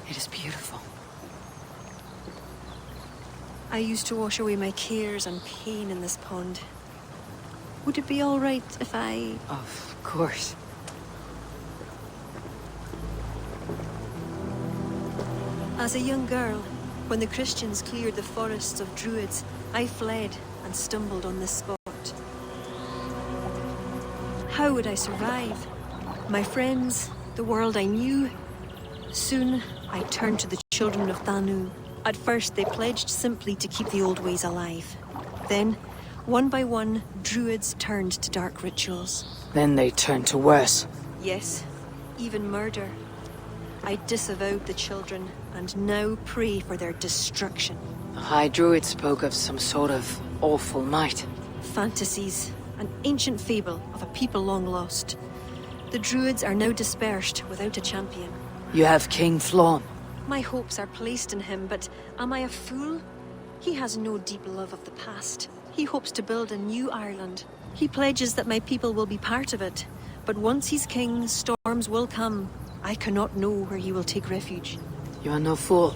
It is beautiful. I used to wash away my cares and pain in this pond. Would it be all right if I... Of course. As a young girl, when the Christians cleared the forests of Druids, I fled and stumbled on this spot. How would I survive? My friends, the world I knew. Soon, I turned to the children of Danu. At first, they pledged simply to keep the old ways alive. Then, one by one, Druids turned to dark rituals. Then they turned to worse. Yes, even murder. I disavowed the children, and now pray for their destruction. The High Druid spoke of some sort of awful might. Fantasies, an ancient fable of a people long lost. The Druids are now dispersed without a champion. You have King Flawn. My hopes are placed in him, but am I a fool? He has no deep love of the past. He hopes to build a new Ireland. He pledges that my people will be part of it. But once he's king, storms will come. I cannot know where he will take refuge. You are no fool.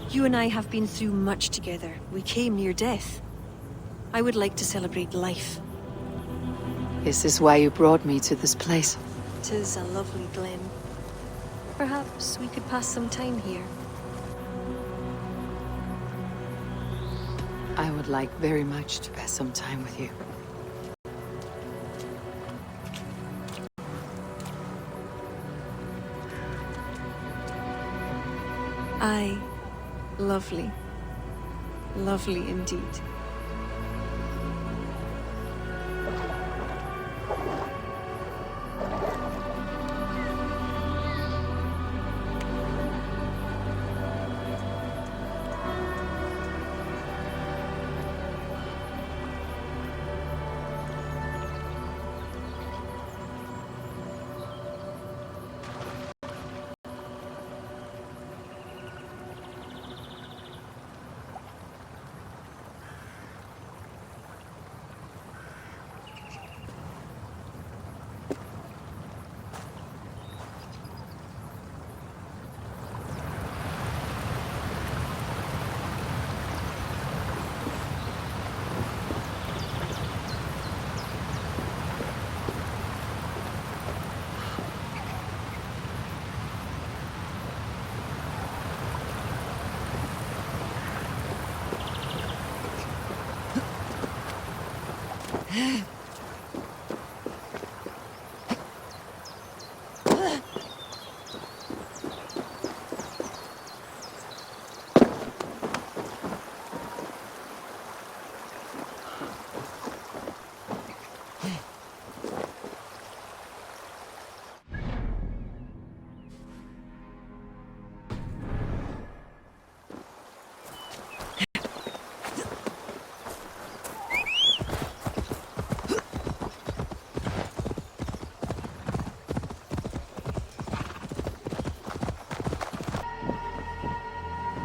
You and I have been through much together. We came near death. I would like to celebrate life. Is this why you brought me to this place? 'Tis a lovely glen. Perhaps we could pass some time here. I would like very much to pass some time with you. Aye. Lovely. Lovely indeed.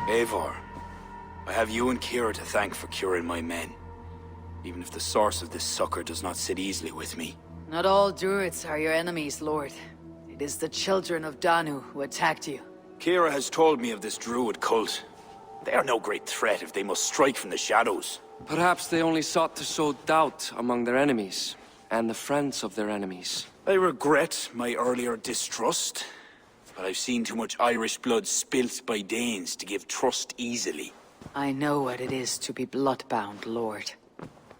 Eivor, I have you and Ciara to thank for curing my men. Even if the source of this succor does not sit easily with me. Not all Druids are your enemies, Lord. It is the children of Danu who attacked you. Ciara has told me of this Druid cult. They are no great threat if they must strike from the shadows. Perhaps they only sought to sow doubt among their enemies, and the friends of their enemies. I regret my earlier distrust, but I've seen too much Irish blood spilt by Danes to give trust easily. I know what it is to be bloodbound, Lord.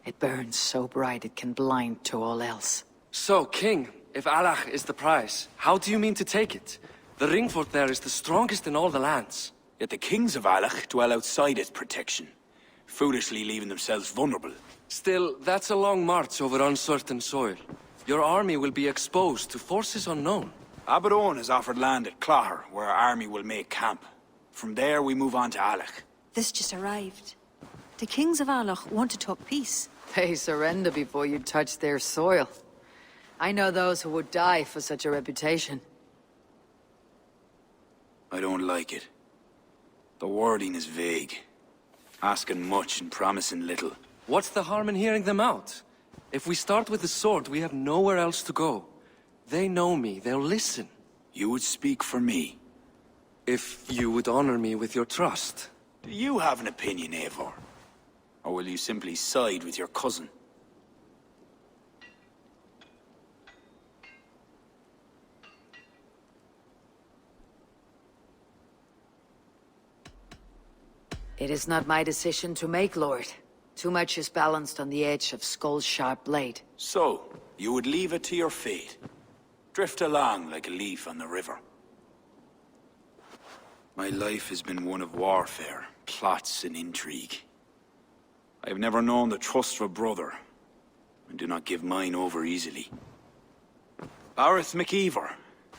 It burns so bright it can blind to all else. So, King, if Allah is the prize, how do you mean to take it? The ring fort there is the strongest in all the lands. Yet the kings of Alach dwell outside its protection, foolishly leaving themselves vulnerable. Still, that's a long march over uncertain soil. Your army will be exposed to forces unknown. Abaddon has offered land at Clogher, where our army will make camp. From there, we move on to Alec. This just arrived. The kings of Alach want to talk peace. They surrender before you touch their soil. I know those who would die for such a reputation. I don't like it. The wording is vague. Asking much and promising little. What's the harm in hearing them out? If we start with the sword, we have nowhere else to go. They know me, they'll listen. You would speak for me. If you would honor me with your trust. Do you have an opinion, Eivor? Or will you simply side with your cousin? It is not my decision to make, Lord. Too much is balanced on the edge of Skull's sharp blade. So, you would leave it to your fate. Drift along like a leaf on the river. My life has been one of warfare, plots and intrigue. I have never known the trust of a brother, and do not give mine over easily. Bareth McEver,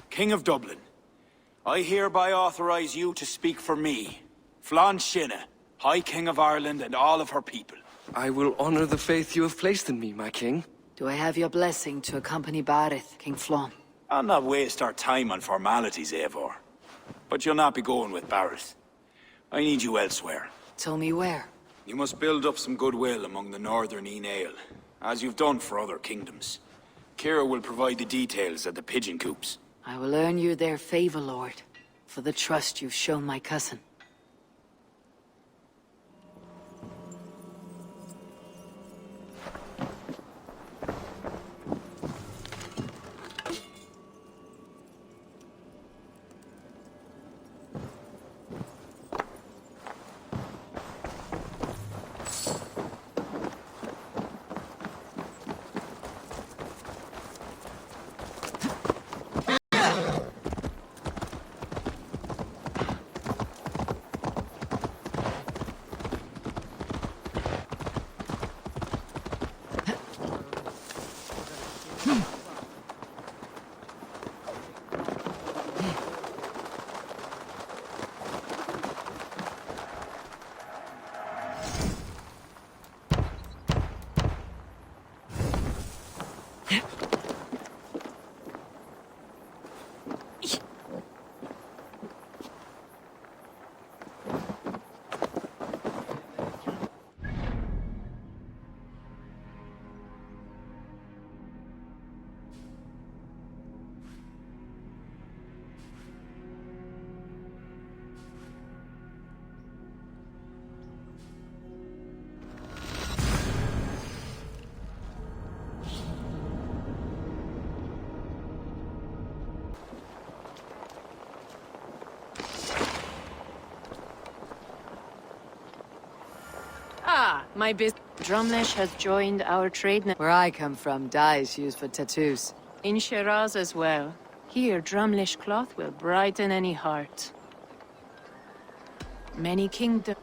King of Dublin, I hereby authorize you to speak for me, Flann Shinna, High King of Ireland and all of her people. I will honor the faith you have placed in me, my king. Do I have your blessing to accompany Bareth, King Flann? I'll not waste our time on formalities, Eivor. But you'll not be going with Bareth. I need you elsewhere. Tell me where. You must build up some goodwill among the northern Aenale, as you've done for other kingdoms. Ciara will provide the details at the pigeon coops. I will earn you their favor, Lord, for the trust you've shown my cousin. My business. Drumlesh has joined our trade network Where I come from, dye is used for tattoos. in Shiraz as well. Here, Drumlesh cloth will brighten any heart. Many kingdoms.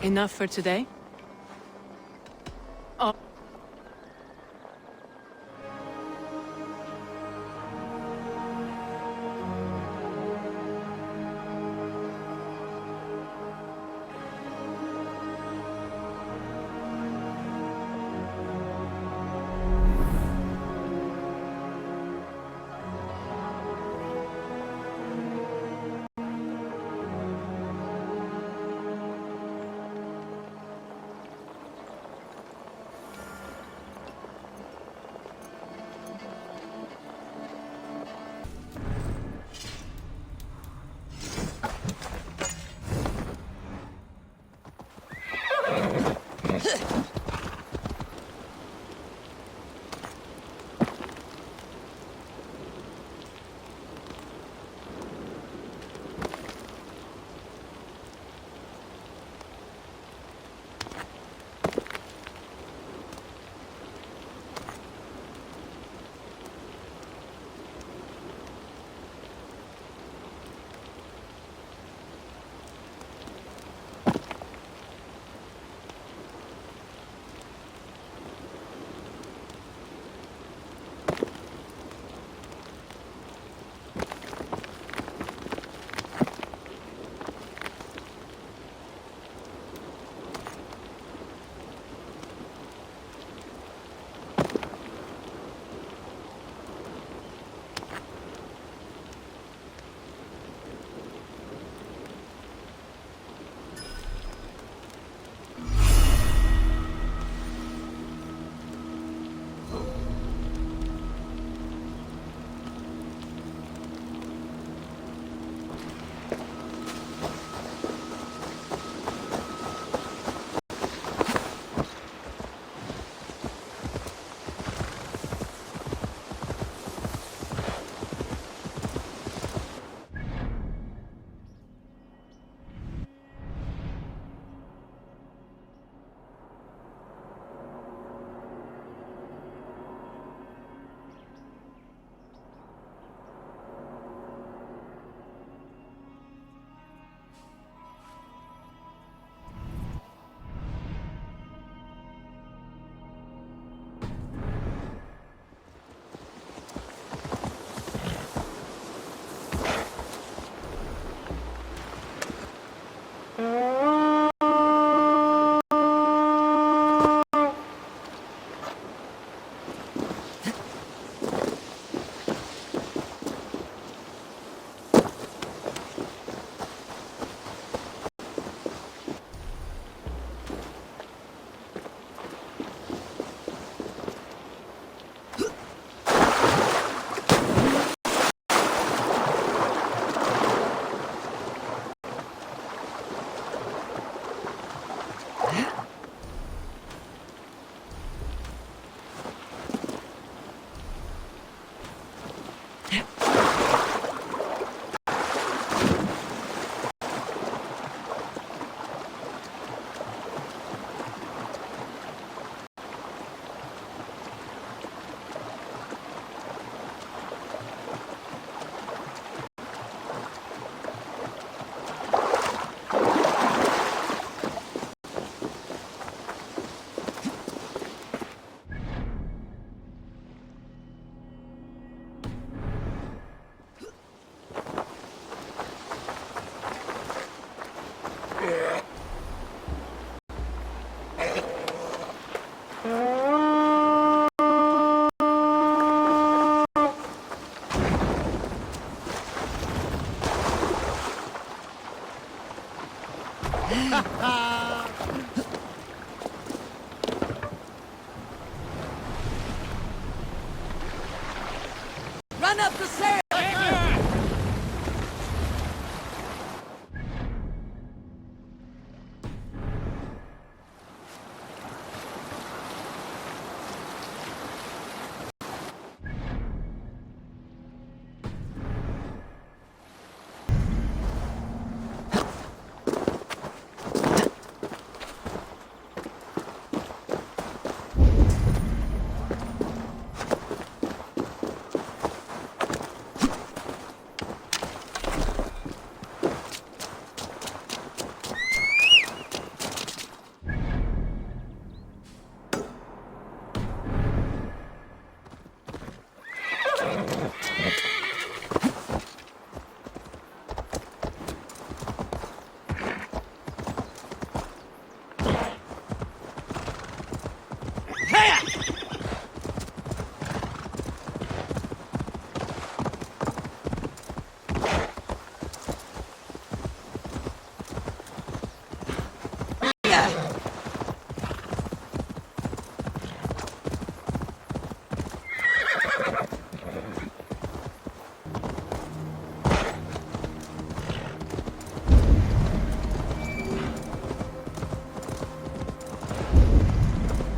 Enough for today? Oh. Run up the sail!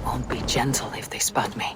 Won't be gentle if they spot me.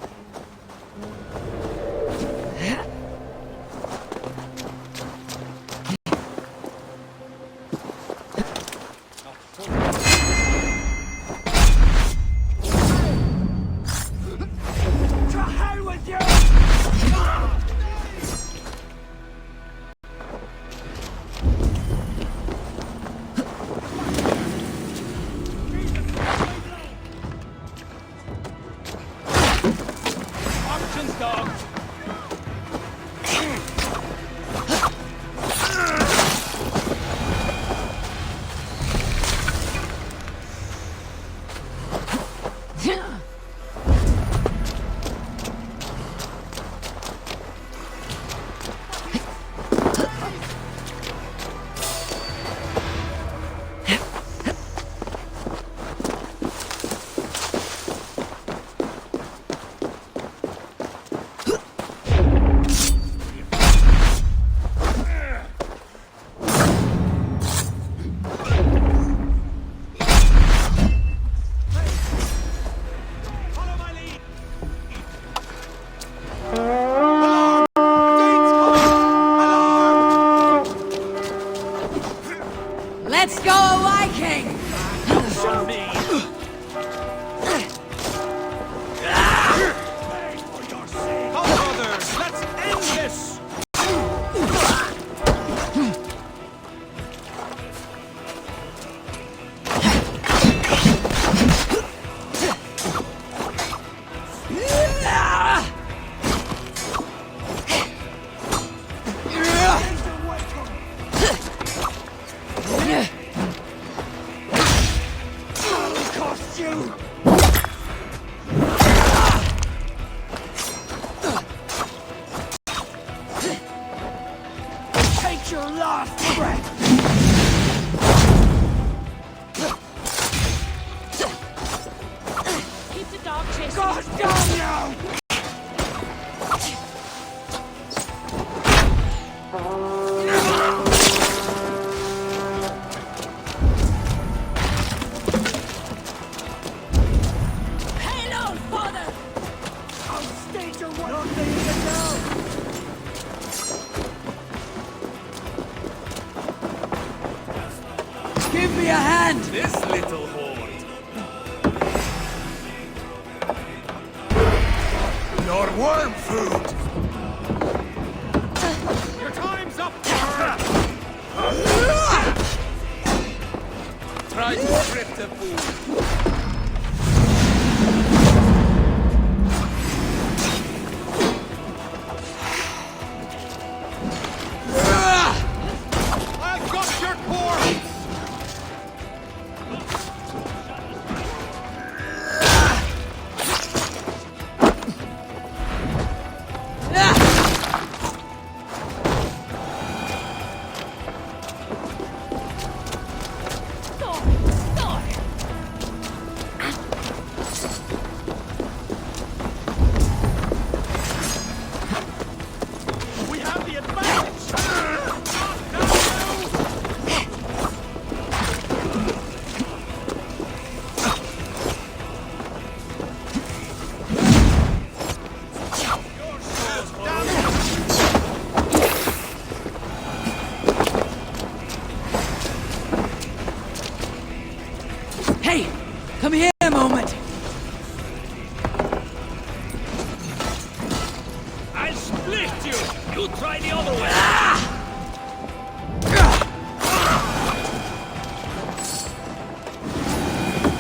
Let's go, Viking! Show me! Come, brothers, let's end this! Take your last breath! Keep the dog chasing. God damn you! Hello, father! I'll stage your one. Nothing to know! Give me a hand! This little horde. Your worm food! Your time's up! Try to strip the food. I've got your corpse! Stop! You try the other way!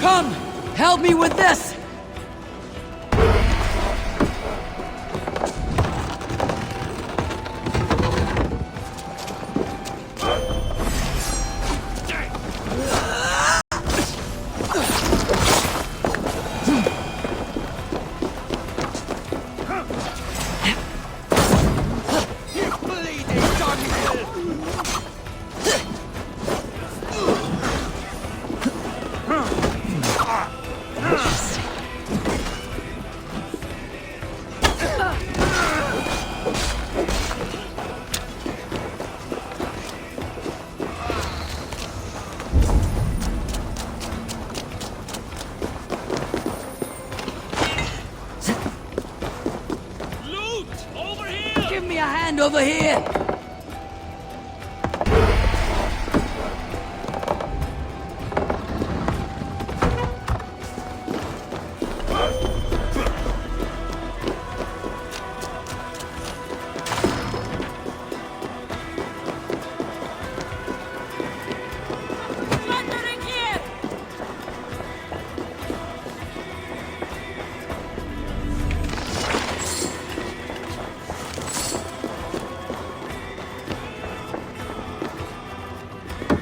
Come! Help me with this! Give me a hand over here!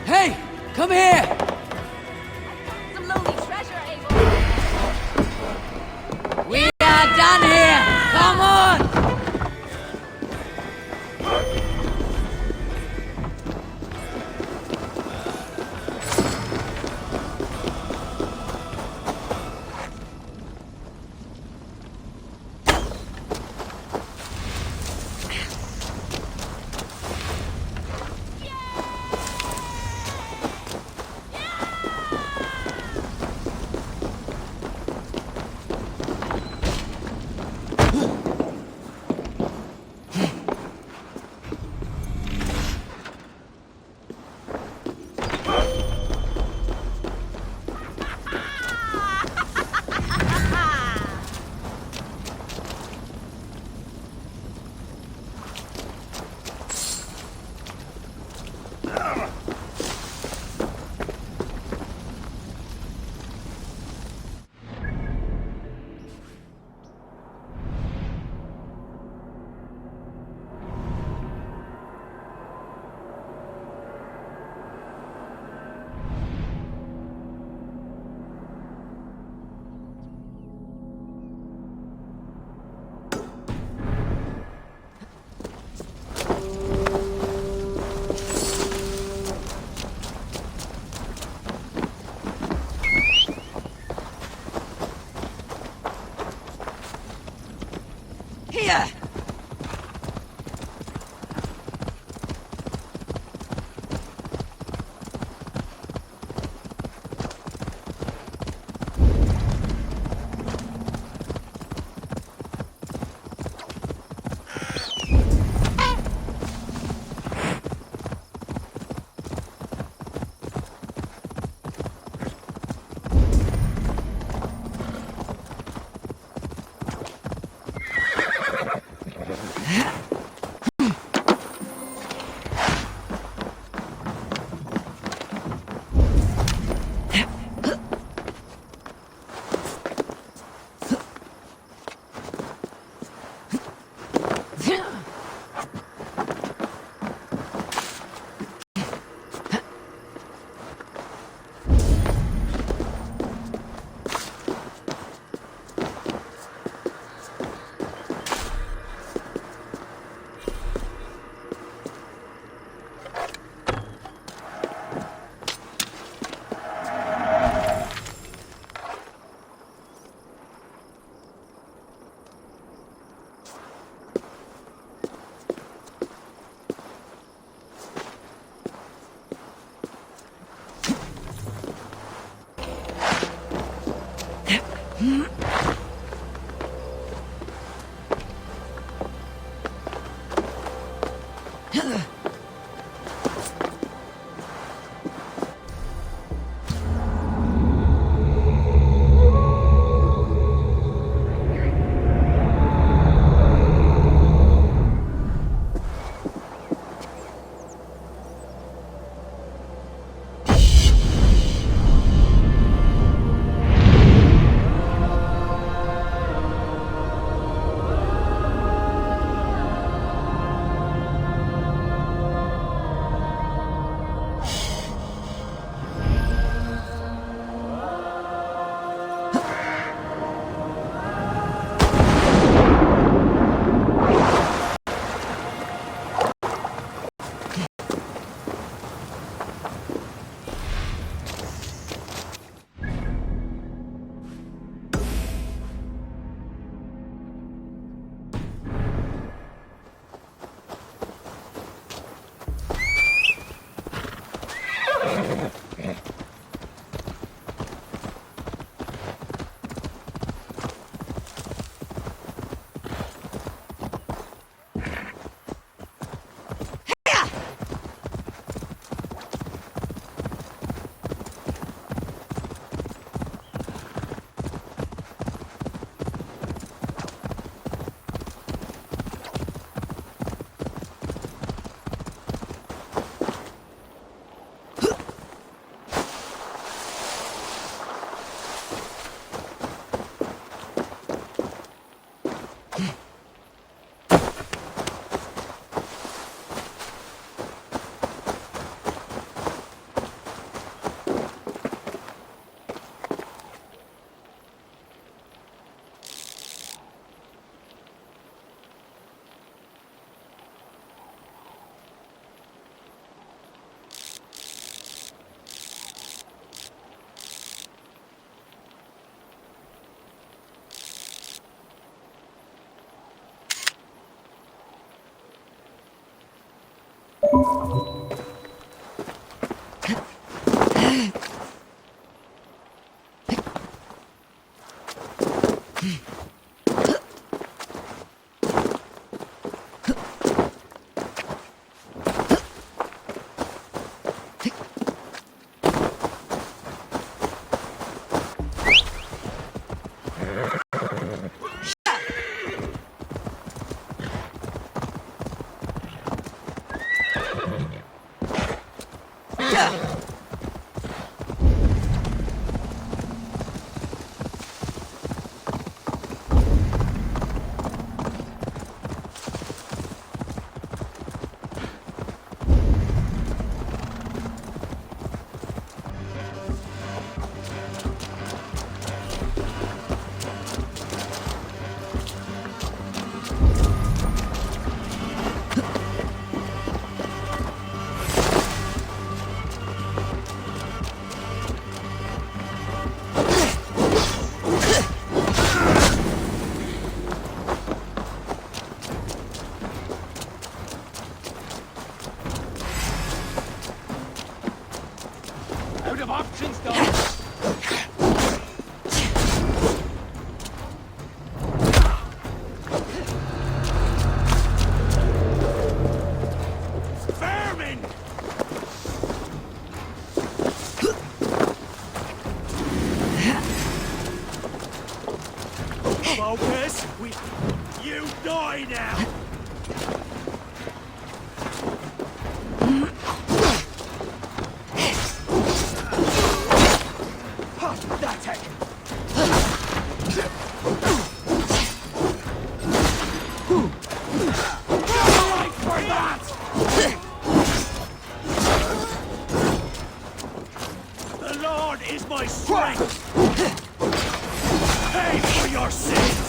Hey! Come here! Some lonely treasure, Abel. We are done here! Come on! Here! Out of options, though. Vermin! Focus! You die now! That's it! Fight for that! The Lord is my strength! Pay for your sins!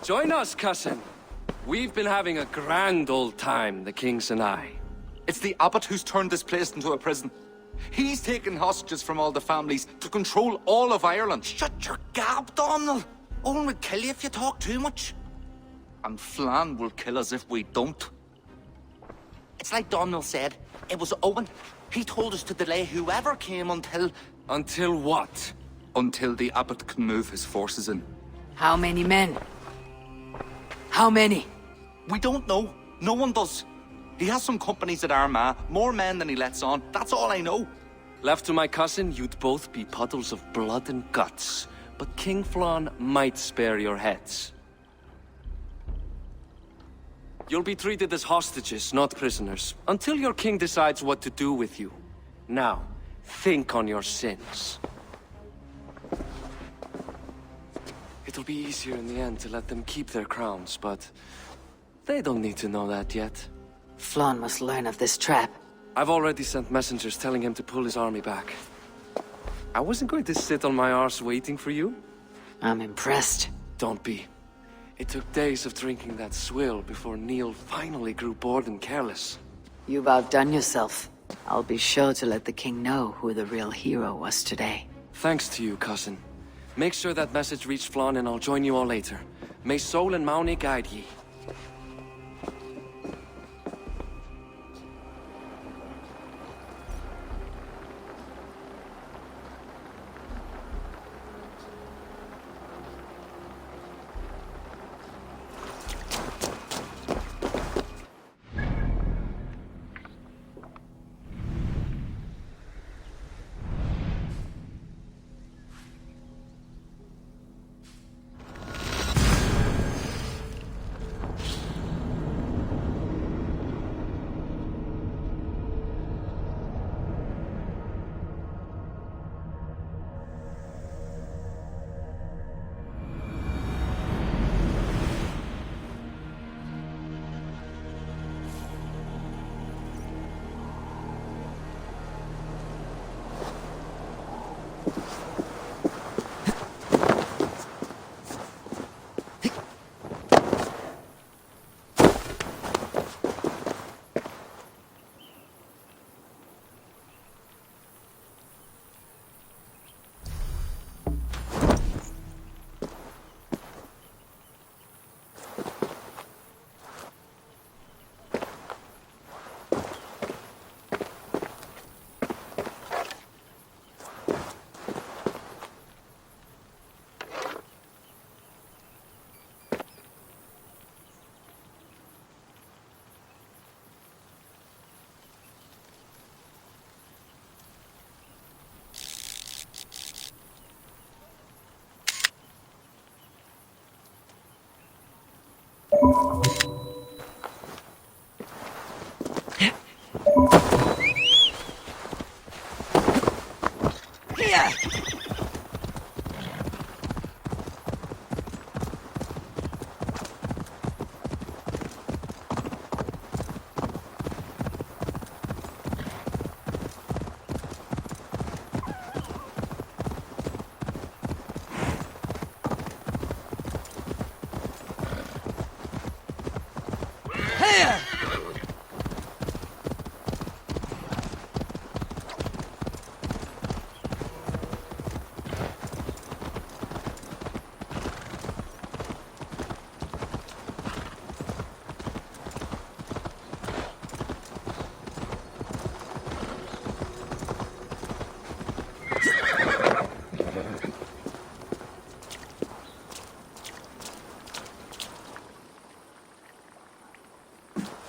Join us, cousin. We've been having a grand old time, the kings and I. It's the abbot who's turned this place into a prison. He's taken hostages from all the families to control all of Ireland. Shut your gab, Donald. Owen will kill you if you talk too much. And Flan will kill us if we don't. It's like Donald said. It was Owen. He told us to delay whoever came until... Until what? Until the abbot can move his forces in. How many men? How many? We don't know. No one does. He has some companies at Armagh, more men than he lets on. That's all I know. Left to my cousin, you'd both be puddles of blood and guts. But King Flann might spare your heads. You'll be treated as hostages, not prisoners, until your king decides what to do with you. Now, think on your sins. It'll be easier in the end to let them keep their crowns, but they don't need to know that yet. Flann must learn of this trap. I've already sent messengers telling him to pull his army back. I wasn't going to sit on my arse waiting for you. I'm impressed. Don't be. It took days of drinking that swill before Neil finally grew bored and careless. You've outdone yourself. I'll be sure to let the king know who the real hero was today. Thanks to you, cousin. Make sure that message reached Flann and I'll join you all later. May Sol and Mauni guide ye.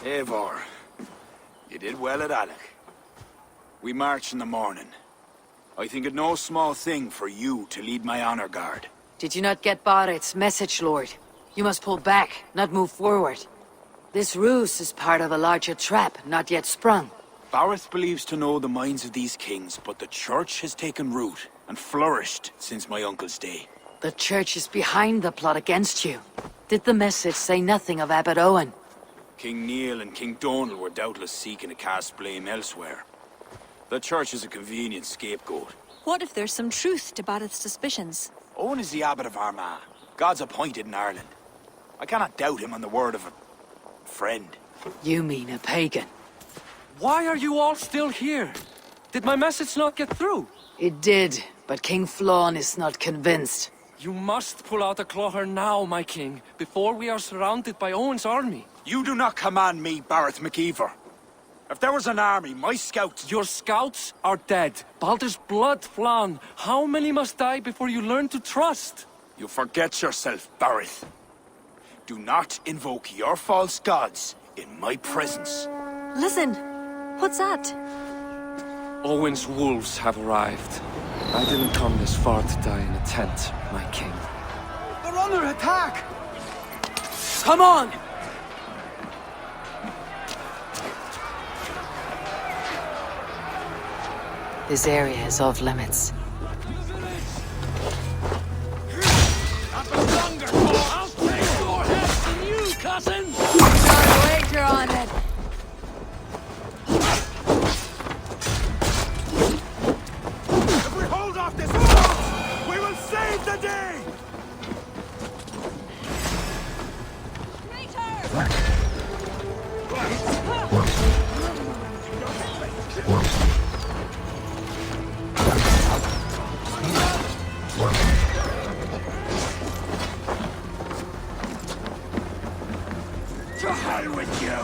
Eivor, you did well at Alec. We march in the morning. I think it no small thing for you to lead my honor guard. Did you not get Barrett's message, Lord? You must pull back, not move forward. This ruse is part of a larger trap, not yet sprung. Barrett believes to know the minds of these kings, but the Church has taken root and flourished since my uncle's day. The Church is behind the plot against you. Did the message say nothing of Abbot Owen? King Neil and King Donal were doubtless seeking to cast blame elsewhere. The Church is a convenient scapegoat. What if there's some truth to Barrett's suspicions? Owen is the Abbot of Armagh, God's appointed in Ireland. I cannot doubt him on the word of a friend. You mean a pagan? Why are you all still here? Did my message not get through? It did, but King Flann is not convinced. You must pull out a clawher now, my king, before we are surrounded by Owen's army. You do not command me, Barrett McEver. If there was an army, my scouts... Your scouts are dead. Baldur's blood, Flann. How many must die before you learn to trust? You forget yourself, Barrett. Do not invoke your false gods in my presence. Listen, what's that? Owen's wolves have arrived. I didn't come this far to die in a tent, my king. They're under attack! Come on! This area is off limits. I'll take more heads than you, cousin! Not a wager on it. If we hold off this war, we will save the day! To hell with you!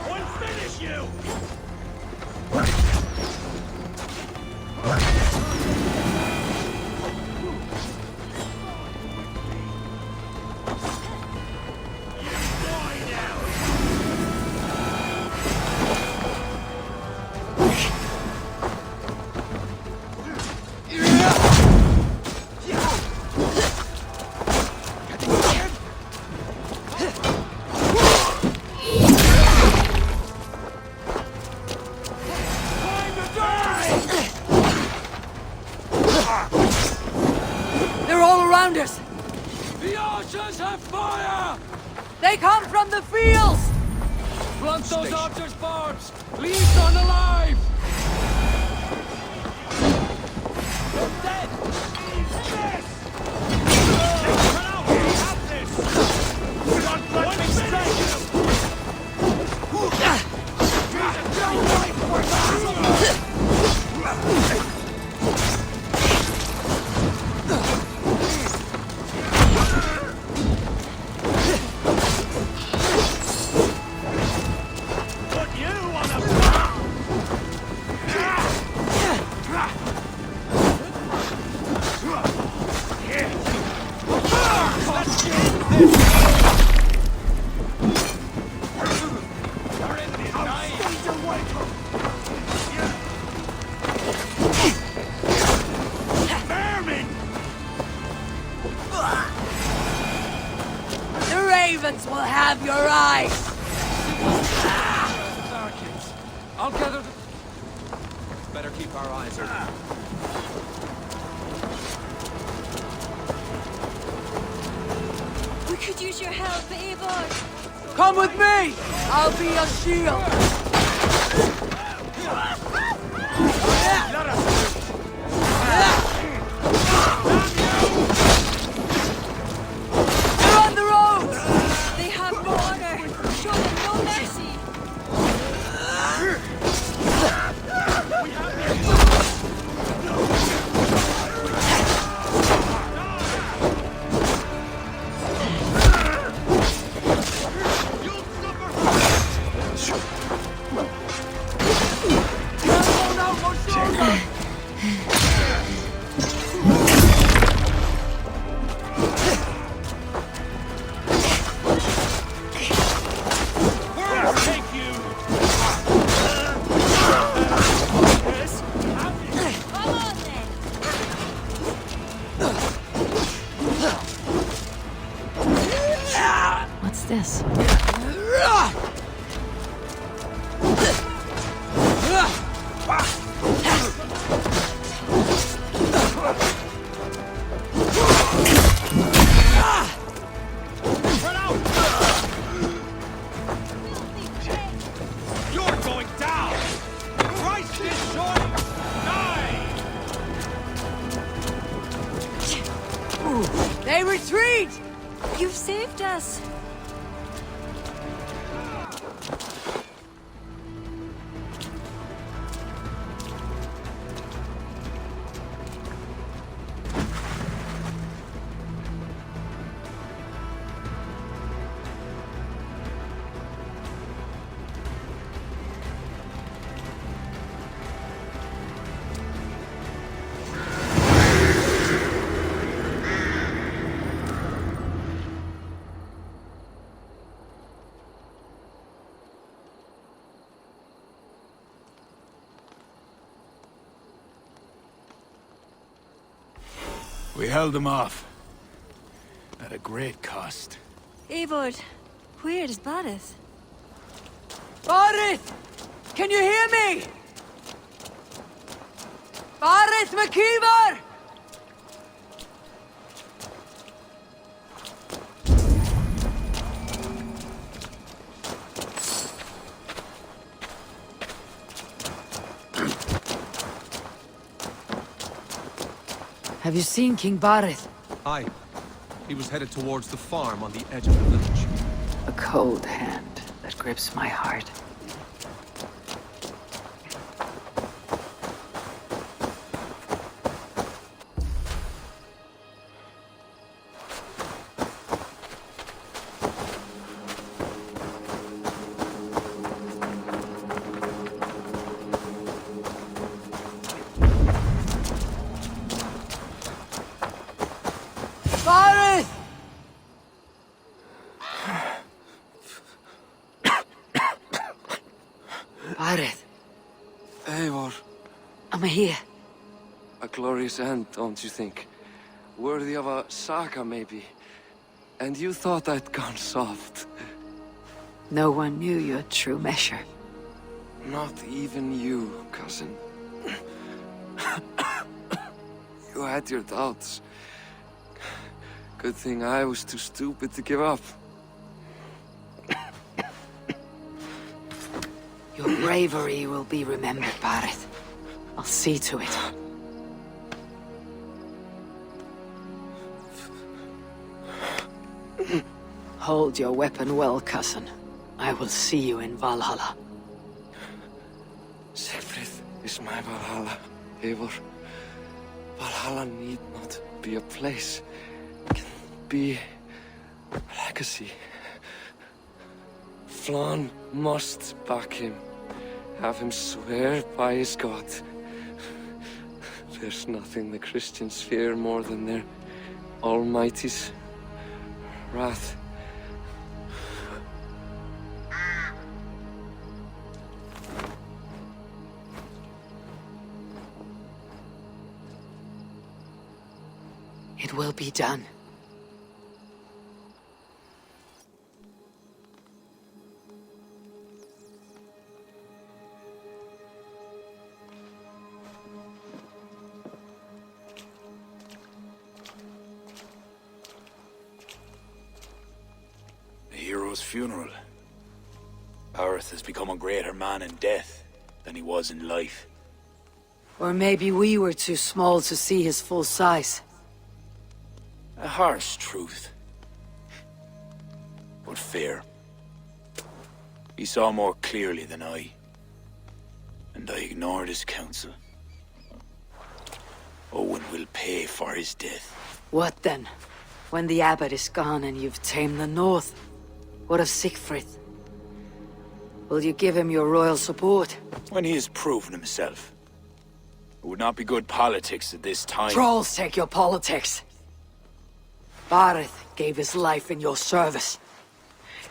We'll finish you! They're all around us! The archers have fire! They come from the fields! Blunt those archers' barbs! Leave none alive! You're dead! Yes! Run out! We have this! God let me strike! Put you on a ravens will have your eyes! Barricades. I'll gather the... Better keep our eyes open. We could use your help, Eivor! Come with me! I'll be your shield! They're on the road! They have no honor! Show them no mercy! What's this? You're going down! Christ is short! Die! They retreat! You've saved us! We held them off. At a great cost. Eivor, where is Barith? Barith! Can you hear me? Barith McKeever! Have you seen King Barith? Aye. He was headed towards the farm on the edge of the village. A cold hand that grips my heart. Barith! Barith, Eivor, I'm here. a glorious end, don't you think? Worthy of a saga, maybe. And you thought I'd gone soft. No one knew your true measure. Not even you, cousin. You had your doubts. Good thing I was too stupid to give up. Your bravery will be remembered, Barith. I'll see to it. Hold your weapon well, cousin. I will see you in Valhalla. Siegfried is my Valhalla, Eivor. Valhalla need not be a place. It can be a legacy. Flann must back him. Have him swear by his God. There's nothing the Christians fear more than their Almighty's wrath. It will be done. Eivor's funeral. Aerith has become a greater man in death than he was in life. Or maybe we were too small to see his full size. A harsh truth. But fair. He saw more clearly than I. And I ignored his counsel. Owen will pay for his death. What then? When the abbot is gone and you've tamed the north? What of Siegfried? Will you give him your royal support? When he has proven himself. It would not be good politics at this time. Trolls take your politics. Bareth gave his life in your service.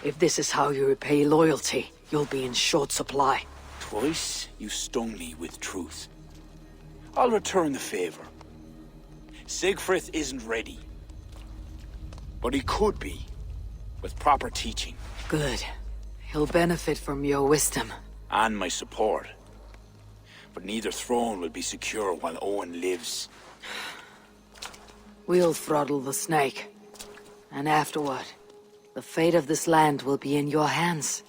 If this is how you repay loyalty, you'll be in short supply. Twice you stung me with truth. I'll return the favor. Siegfried isn't ready. But he could be, with proper teaching. Good. He'll benefit from your wisdom. And my support. But neither throne will be secure while Owen lives. We'll throttle the snake. And afterward, the fate of this land will be in your hands.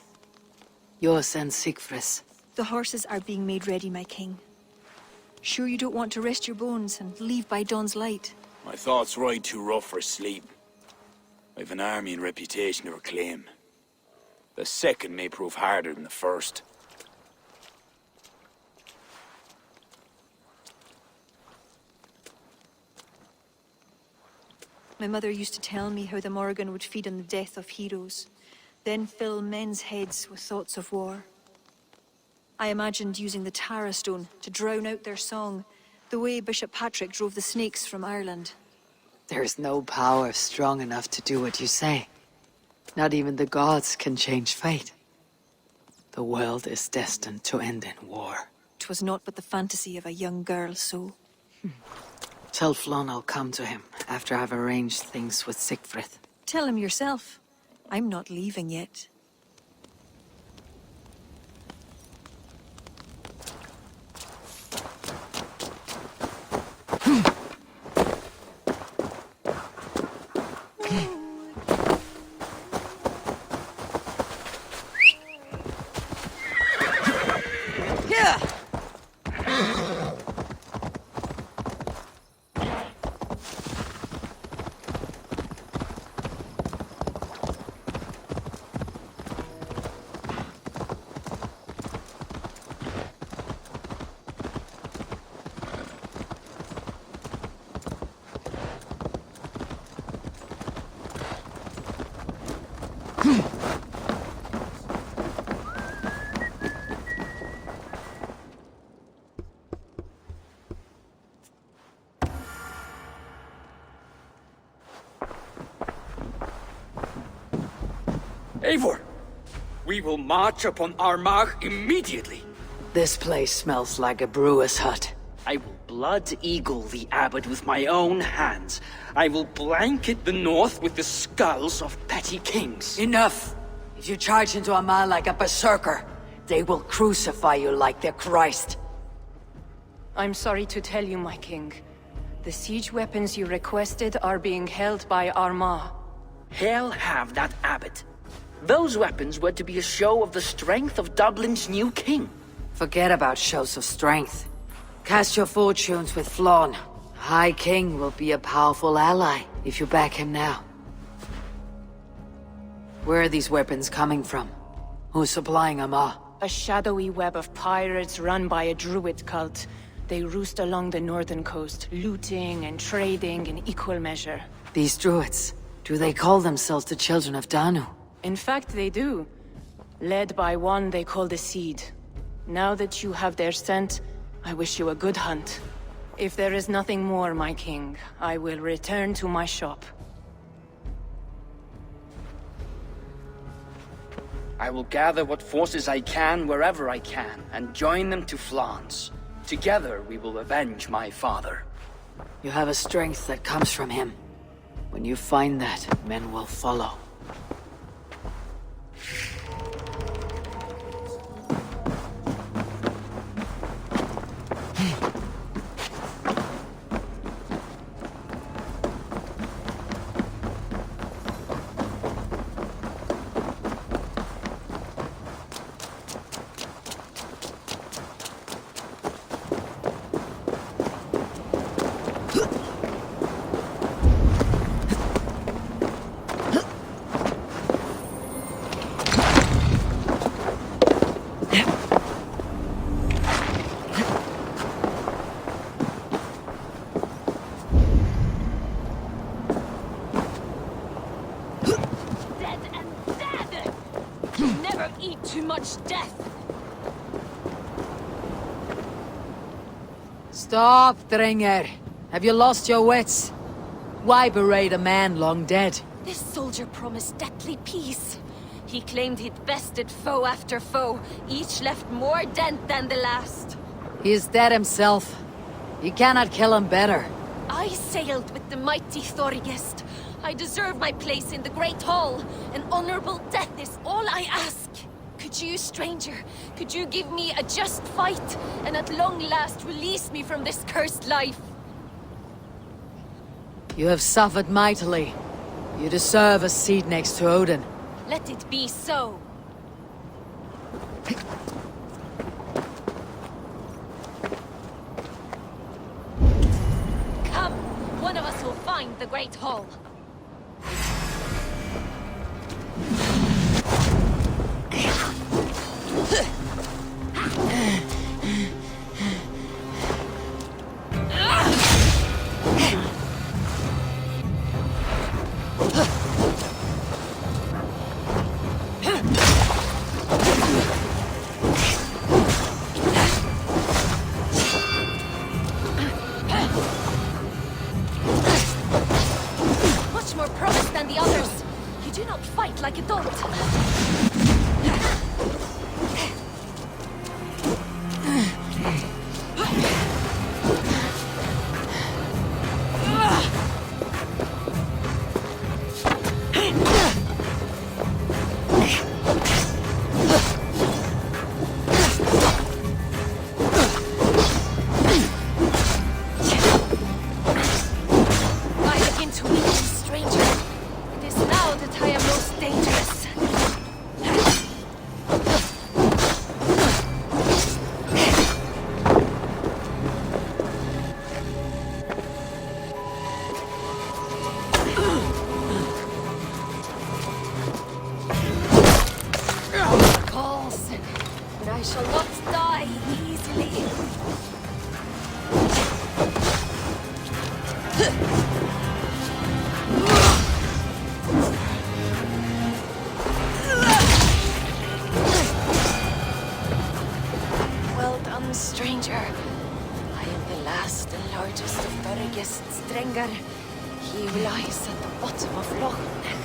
Yours and Siegfried's. The horses are being made ready, my king. Sure you don't want to rest your bones and leave by dawn's light? My thoughts ride too rough for sleep. I've an army and reputation to reclaim. The second may prove harder than the first. My mother used to tell me how the Morrigan would feed on the death of heroes, then fill men's heads with thoughts of war. I imagined using the Tara Stone to drown out their song, the way Bishop Patrick drove the snakes from Ireland. There's no power strong enough to do what you say. Not even the gods can change fate. The world is destined to end in war. 'Twas not but the fantasy of a young girl, so... Tell Flon I'll come to him after I've arranged things with Siegfried. Tell him yourself. I'm not leaving yet. Eivor! We will march upon Armagh immediately! This place smells like a brewer's hut. I will blood eagle the abbot with my own hands. I will blanket the north with the skulls of petty kings. Enough! If you charge into Armagh like a berserker, they will crucify you like their Christ. I'm sorry to tell you, my king. The siege weapons you requested are being held by Armagh. Hell have that abbot. Those weapons were to be a show of the strength of Dublin's new king. Forget about shows of strength. Cast your fortunes with Flon. High King will be a powerful ally if you back him now. Where are these weapons coming from? Who's supplying Armagh? A shadowy web of pirates run by a Druid cult. They roost along the northern coast, looting and trading in equal measure. These Druids, do they call themselves the Children of Danu? In fact, they do. Led by one they call the Seed. Now that you have their scent, I wish you a good hunt. If there is nothing more, my king, I will return to my shop. I will gather what forces I can wherever I can, and join them to Flans. Together we will avenge my father. You have a strength that comes from him. When you find that, men will follow. much death. Stop, Dringer. Have you lost your wits? Why berate a man long dead? This soldier promised deathly peace. He claimed he'd bested foe after foe, each left more dent than the last. He is dead himself. You cannot kill him better. I sailed with the mighty Thorgest. I deserve my place in the Great Hall. An honorable death is all I ask. Could you, stranger, could you give me a just fight, and at long last release me from this cursed life? You have suffered mightily. You deserve a seat next to Odin. Let it be so. Come, one of us will find the Great Hall. Much more promised than the others. You do not fight like a dog. I shall not die easily. Well done, stranger. I am the last and largest of Thorgest's Drengr. He lies at the bottom of Loch Ness.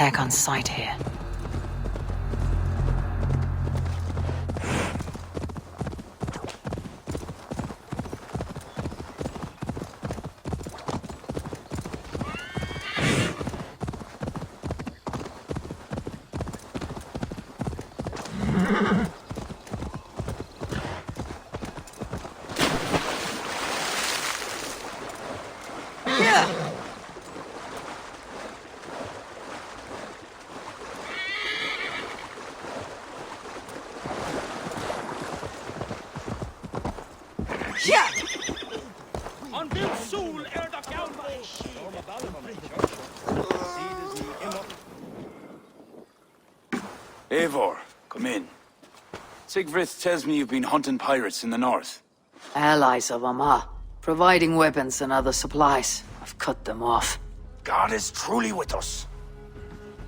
attack on sight here. Eivor, come in. Sigfrid tells me you've been hunting pirates in the north. Allies of Amma, providing weapons and other supplies. I've cut them off. God is truly with us.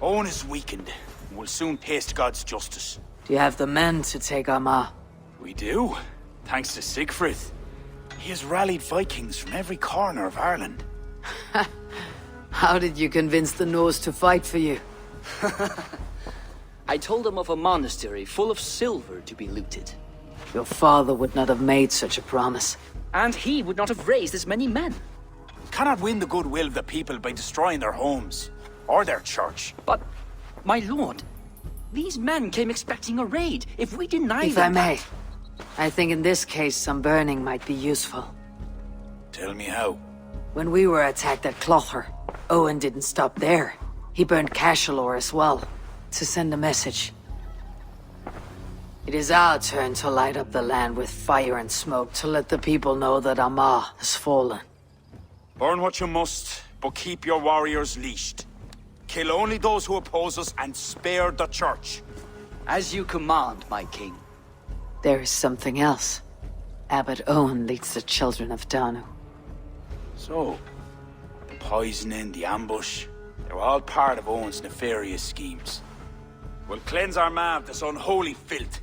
Owen is weakened, and will soon taste God's justice. Do you have the men to take Amma? We do, thanks to Sigfrid. He has rallied Vikings from every corner of Ireland. How did you convince the Norse to fight for you? I told them of a monastery full of silver to be looted. Your father would not have made such a promise. And he would not have raised as many men. Cannot win the goodwill of the people by destroying their homes, or their church. But, my lord, these men came expecting a raid. If we deny If them I may, I think in this case some burning might be useful. Tell me how. When we were attacked at Clother, Owen didn't stop there. He burned Cashel as well, to send a message. It is our turn to light up the land with fire and smoke to let the people know that Amma has fallen. Burn what you must, but keep your warriors leashed. Kill only those who oppose us and spare the church. As you command, my king. There is something else. Abbot Owen leads the children of Danu. So, the poisoning, the ambush, they were all part of Owen's nefarious schemes. We'll cleanse our ma of this unholy filth.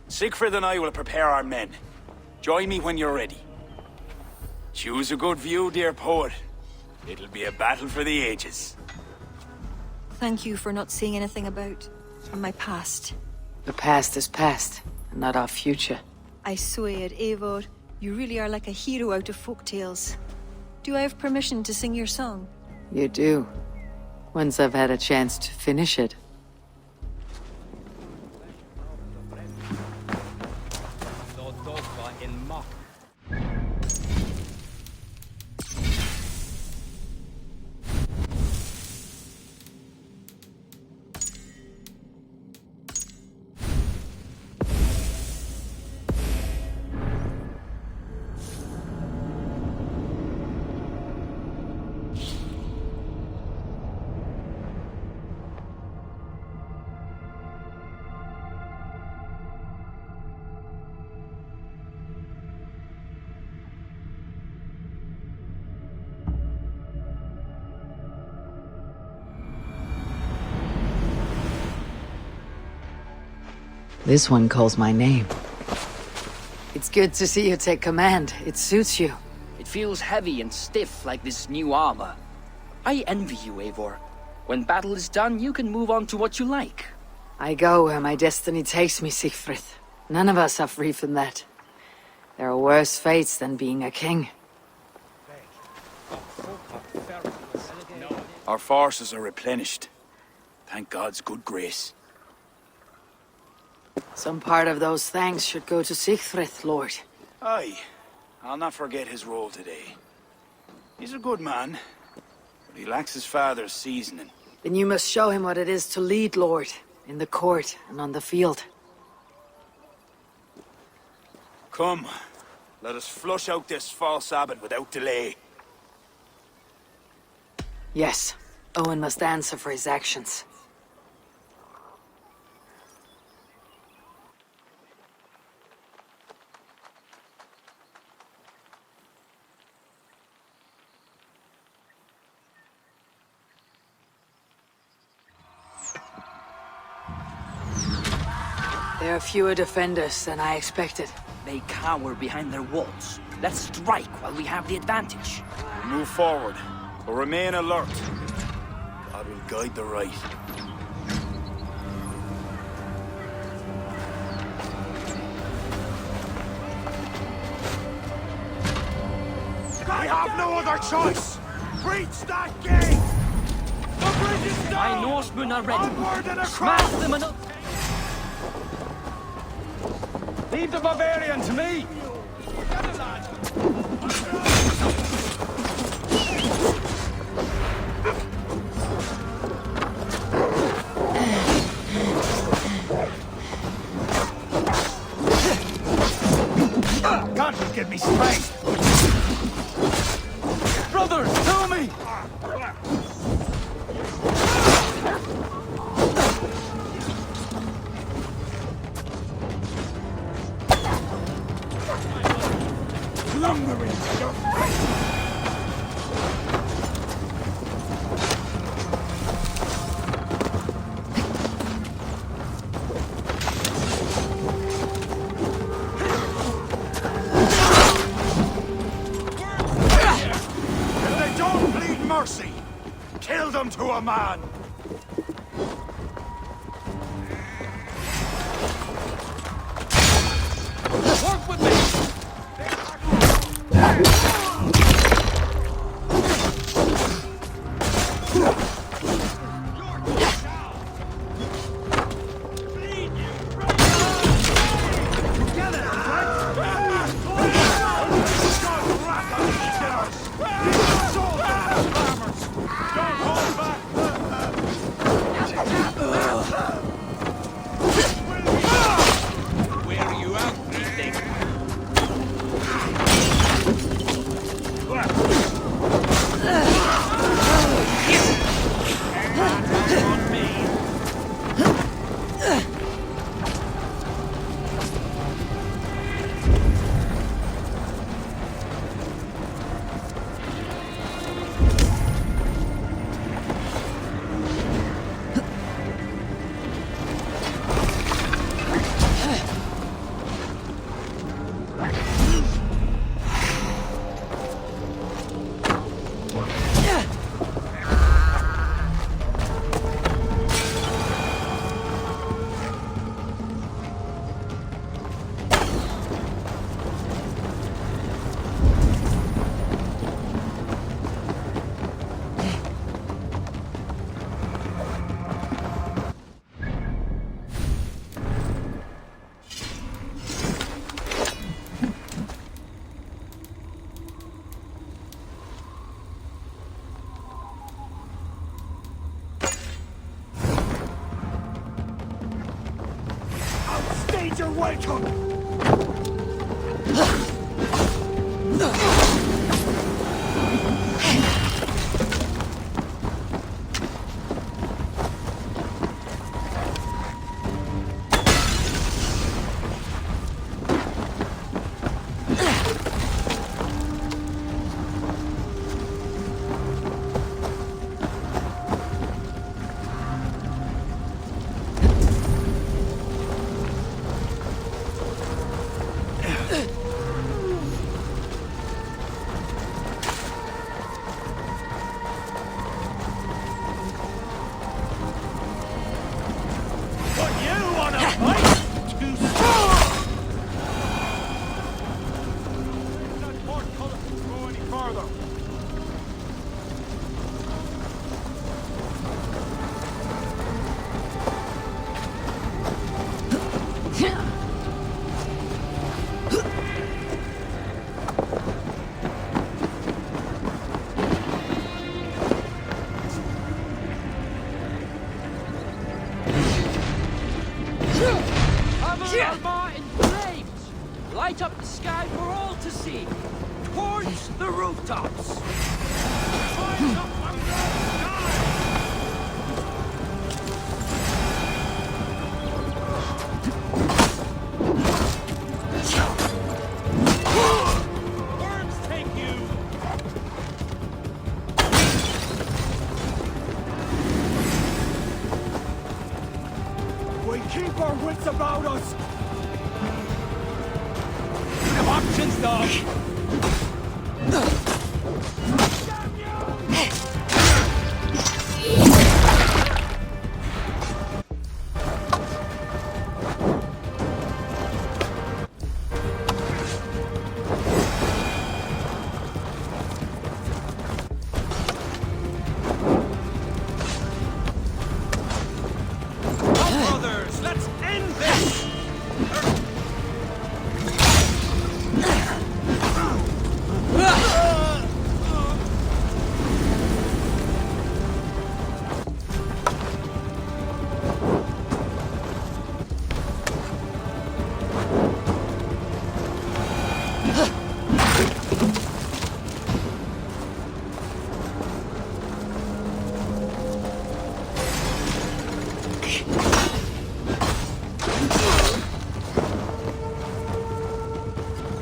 Sigfrid and I will prepare our men. Join me when you're ready. Choose a good view, dear poet. It'll be a battle for the ages. Thank you for not saying anything about my past. The past is past, and not our future. I swear, Eivor, you really are like a hero out of folk tales. Do I have permission to sing your song? You do. Once I've had a chance to finish it. This one calls my name. It's good to see you take command. It suits you. It feels heavy and stiff like this new armor. I envy you, Eivor. When battle is done, you can move on to what you like. I go where my destiny takes me, Siegfried. None of us are free from that. There are worse fates than being a king. Our forces are replenished. Thank God's good grace. Some part of those thanks should go to Siegfried, Lord. Aye, I'll not forget his role today. He's a good man, but he lacks his father's seasoning. Then you must show him what it is to lead, Lord, in the court and on the field. Come, let us flush out this false abbot without delay. Yes, Owen must answer for his actions. There are fewer defenders than I expected. They cower behind their walls. Let's strike while we have the advantage. Move forward, but remain alert. God will guide the right. have no other choice! Breach that gate! The bridge is down! My Norsemen are ready. Onward and Smash across! them and... Leave the Bavarian to me! God, you give me strength! Brothers, tell me! Lumbering! If they don't bleed mercy, kill them to a man! Work with me! You're welcome! Light up the sky for all to see. Towards the rooftops. Worms take you! We keep our wits about us! Options, dog! brothers! Let's end this!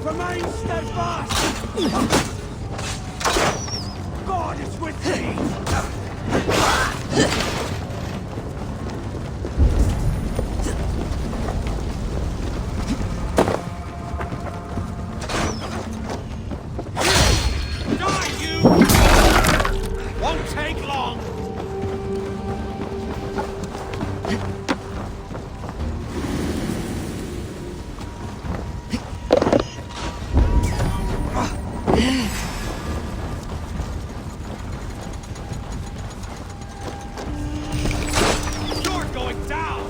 Remain steadfast! God is with thee! Die, you! Won't take long! You're going down!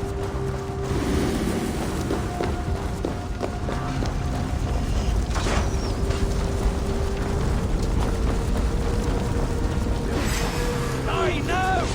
Die now!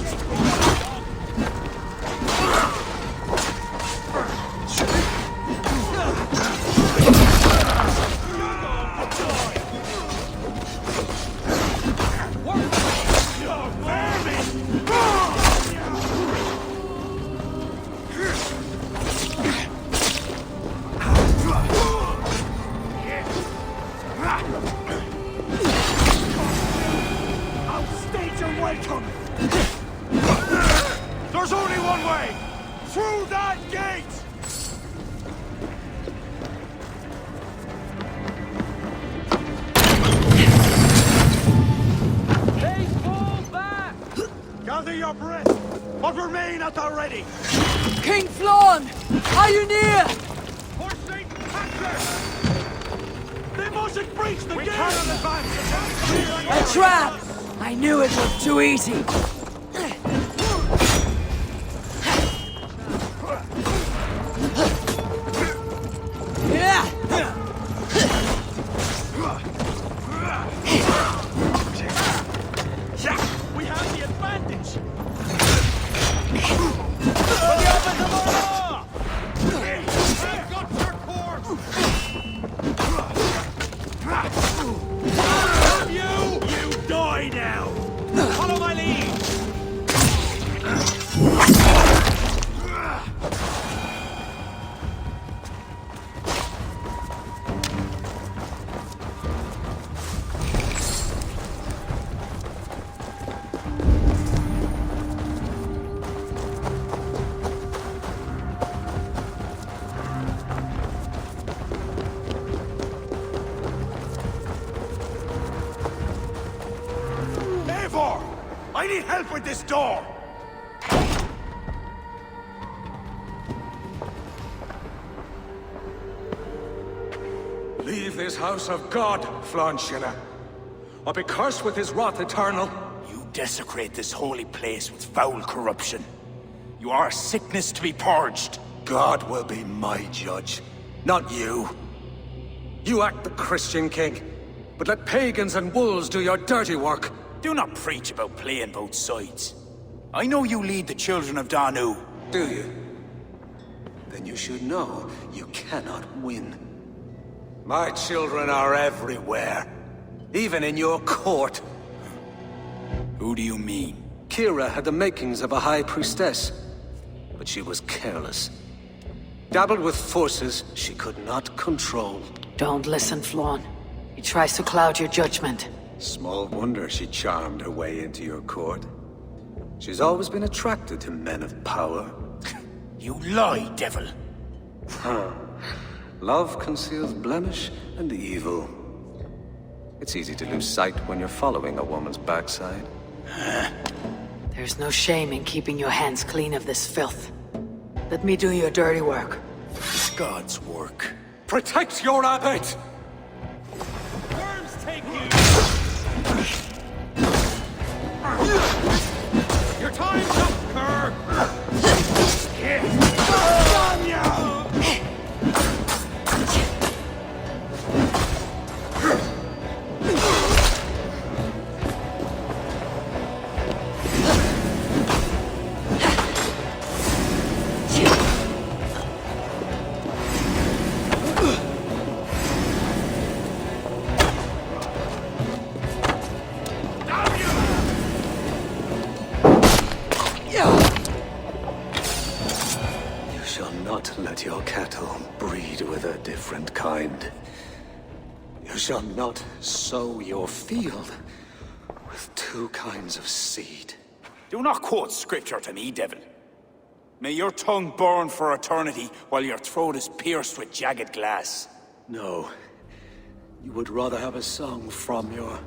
State your welcome! There's only one way! Through that gate! They fall back! Gather your breath, but remain at the ready! King Flann! Are you near? For Saint Patrick! They mustn't breach the gate! We cannot advance! A trap! I knew it was too easy. We have the advantage! For the office of our law! I've got your corpse! Have you? You die now! Follow my lead! Eivor! I need help with this door! Leave this house of God, Flann, or be cursed with his wrath eternal. You desecrate this holy place with foul corruption. You are a sickness to be purged. God will be my judge, not you. You act the Christian king, but let pagans and wolves do your dirty work. Do not preach about playing both sides. I know you lead the children of Danu. Do you? Then you should know you cannot win. My children are everywhere, even in your court. Who do you mean? Ciara had the makings of a high priestess, but she was careless. Dabbled with forces she could not control. Don't listen, Flann. He tries to cloud your judgment. Small wonder she charmed her way into your court. She's always been attracted to men of power. You lie, devil. Love conceals blemish and evil. It's easy to lose sight when you're following a woman's backside. There's no shame in keeping your hands clean of this filth. Let me do your dirty work. It's God's work. Protect your abbot! Worms take you! Your time's up, cur! not let your cattle breed with a different kind. You shall not sow your field with two kinds of seed. Do not quote scripture to me, devil. May your tongue burn for eternity while your throat is pierced with jagged glass. No. You would rather have a song from your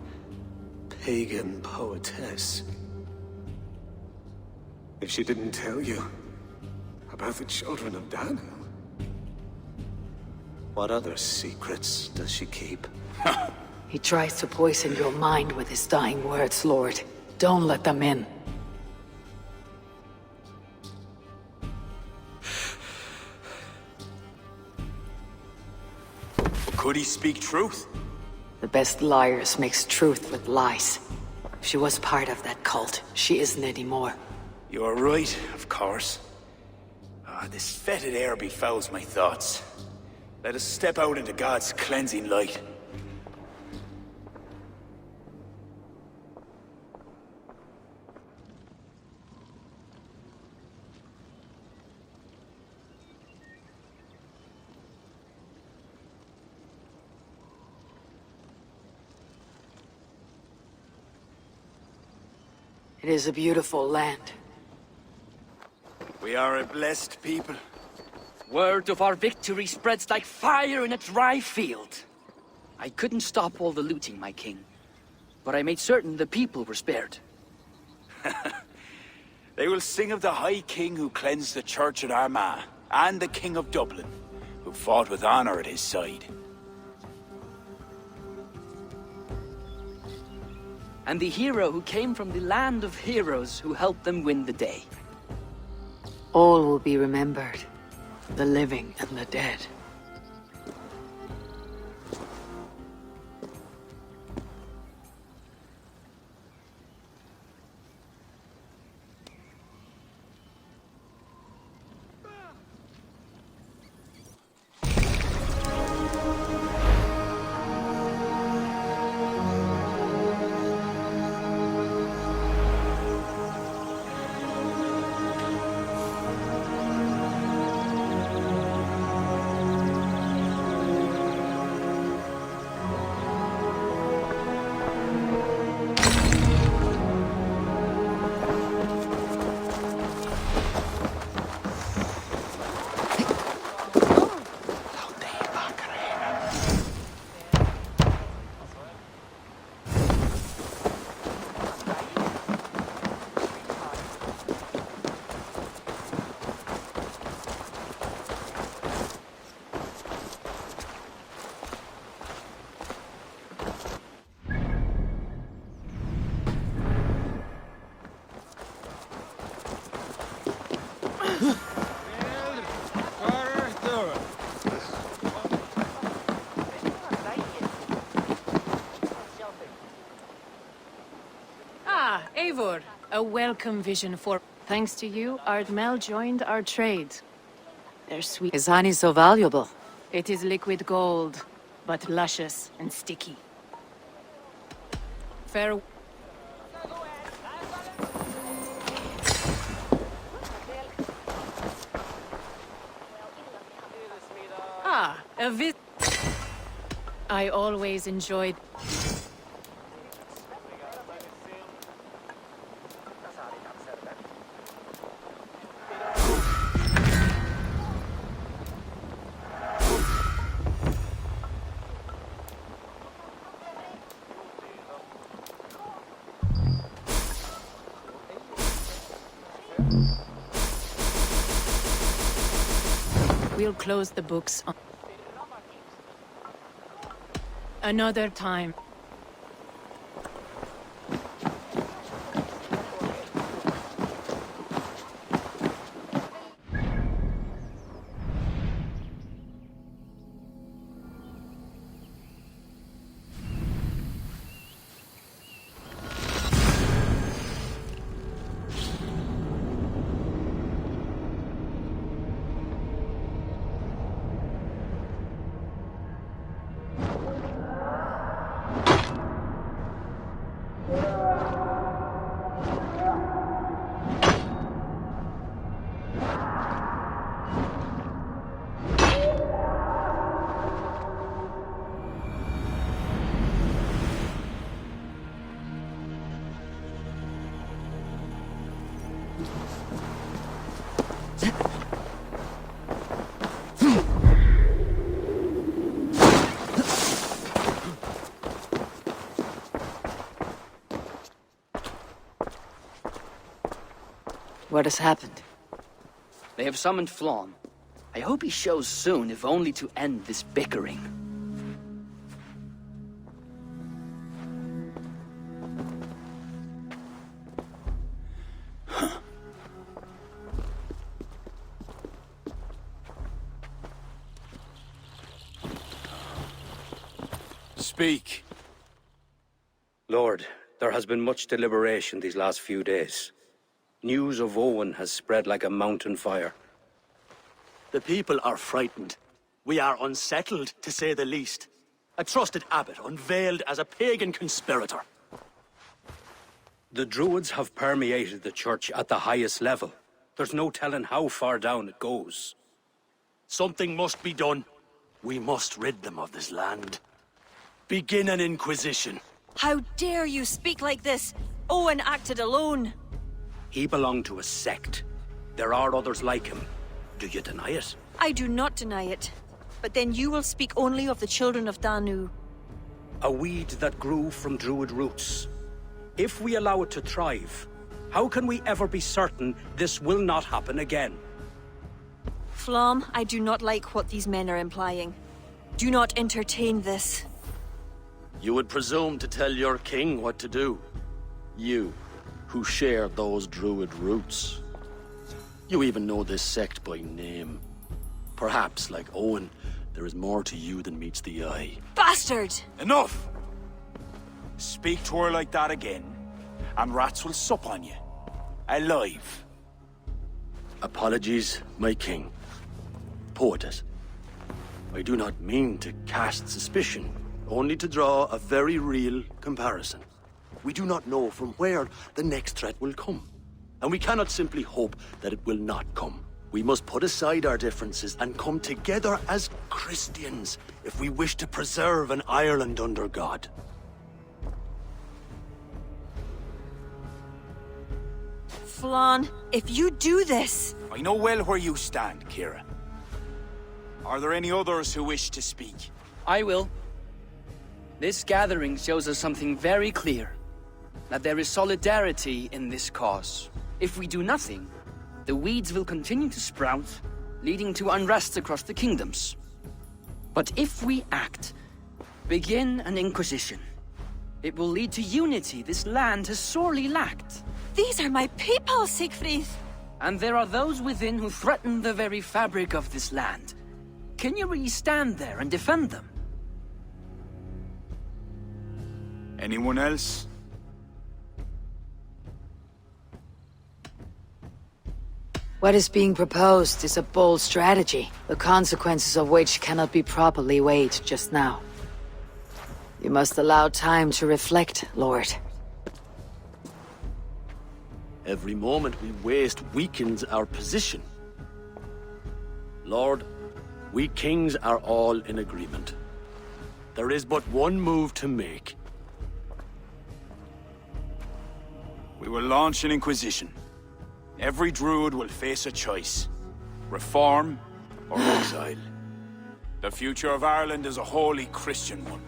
pagan poetess. If she didn't tell you about the children of Danu, what other secrets does she keep? He tries to poison your mind with his dying words, Lord. Don't let them in. Could he speak truth? The best liars mix truth with lies. If she was part of that cult, she isn't anymore. You're right, of course. This fetid air befouls my thoughts. Let us step out into God's cleansing light. It is a beautiful land. We are a blessed people. Word of our victory spreads like fire in a dry field. I couldn't stop all the looting, my king. But I made certain the people were spared. They will sing of the High King who cleansed the church at Armagh, and the King of Dublin, who fought with honor at his side. And the hero who came from the land of heroes who helped them win the day. All will be remembered. The living and the dead. Eivor, a welcome vision for... Thanks to you, Ardmel joined our trade. They're sweet. Is honey so valuable? It is liquid gold, but luscious and sticky. Fair... a vis... I always enjoyed... We'll close the books on... another time. What has happened? They have summoned Flawn. I hope he shows soon, if only to end this bickering. Speak. Lord, there has been much deliberation these last few days. News of Owen has spread like a mountain fire. The people are frightened. We are unsettled, to say the least. A trusted abbot unveiled as a pagan conspirator. The Druids have permeated the church at the highest level. There's no telling how far down it goes. Something must be done. We must rid them of this land. Begin an inquisition. How dare you speak like this? Owen acted alone. He belonged to a sect. There are others like him. Do you deny it? I do not deny it. But then you will speak only of the children of Danu. A weed that grew from Druid roots. If we allow it to thrive, how can we ever be certain this will not happen again? Flom, I do not like what these men are implying. Do not entertain this. You would presume to tell your king what to do. You, who share those Druid roots. You even know this sect by name. Perhaps, like Owen, there is more to you than meets the eye. Bastard! Enough! Speak to her like that again, and rats will sup on you. Alive. Apologies, my king. Poetess. I do not mean to cast suspicion, only to draw a very real comparison. We do not know from where the next threat will come, and we cannot simply hope that it will not come. We must put aside our differences and come together as Christians if we wish to preserve an Ireland under God. Flan, if you do this... I know well where you stand, Ciara. Are there any others who wish to speak? I will. This gathering shows us something very clear. That there is solidarity in this cause. If we do nothing, the weeds will continue to sprout, leading to unrest across the kingdoms. But if we act, begin an inquisition, it will lead to unity this land has sorely lacked. These are my people, Siegfried! And there are those within who threaten the very fabric of this land. Can you really stand there and defend them? Anyone else? What is being proposed is a bold strategy, the consequences of which cannot be properly weighed just now. You must allow time to reflect, Lord. Every moment we waste weakens our position. Lord, we kings are all in agreement. There is but one move to make. We will launch an inquisition. Every Druid will face a choice. Reform or exile. The future of Ireland is a wholly Christian one.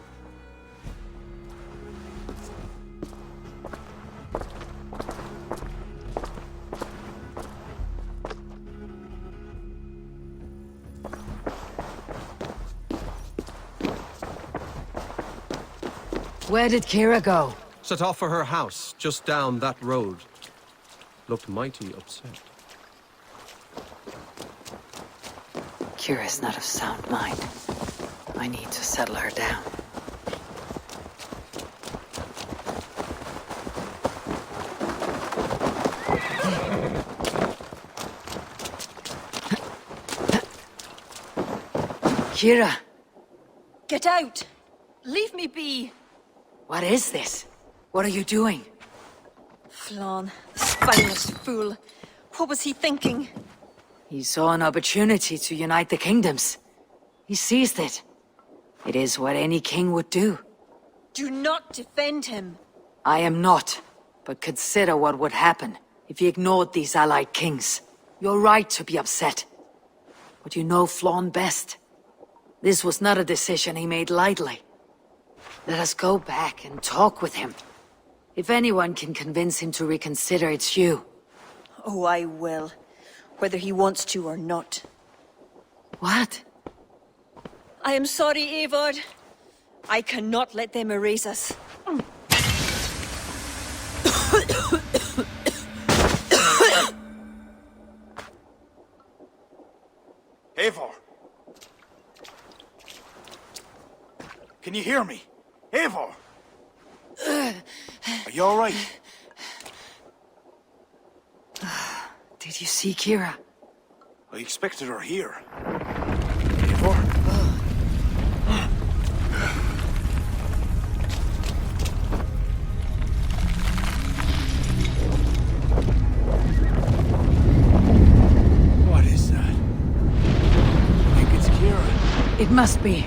Where did Ciara go? Set off for her house, just down that road. Looked mighty upset. Ciara's not of sound mind. I need to settle her down. Ciara! Get out! Leave me be! What is this? What are you doing? Flan, spineless fool. What was he thinking? He saw an opportunity to unite the kingdoms. He seized it. It is what any king would do. Do not defend him. I am not, but consider what would happen if he ignored these allied kings. You're right to be upset. But you know Flawn best. This was not a decision he made lightly. Let us go back and talk with him. If anyone can convince him to reconsider, it's you. Oh, I will. Whether he wants to or not. What? I am sorry, Eivor. I cannot let them erase us. Eivor! Can you hear me? Eivor! Are you alright? Did you see Ciara? I expected her here. Eivor? What is that? I think it's Ciara. It must be.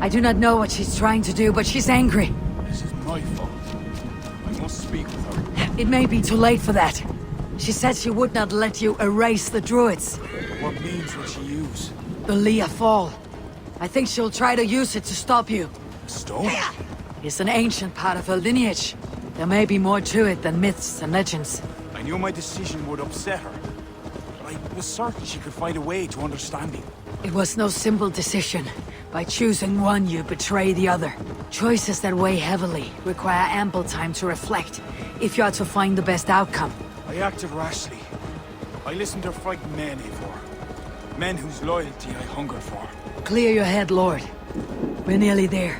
I do not know what she's trying to do, but she's angry. This is my fault. I must speak with her. It may be too late for that. She said she would not let you erase the Druids. What means will she use? The Leah Fall. I think she'll try to use it to stop you. A stone? It's an ancient part of her lineage. There may be more to it than myths and legends. I knew my decision would upset her. But I was certain she could find a way to understanding. It was no simple decision. By choosing one, you betray the other. Choices that weigh heavily require ample time to reflect, if you are to find the best outcome. I acted rashly. I listened to frightened men, Eivor. Men whose loyalty I hungered for. Clear your head, Lord. We're nearly there.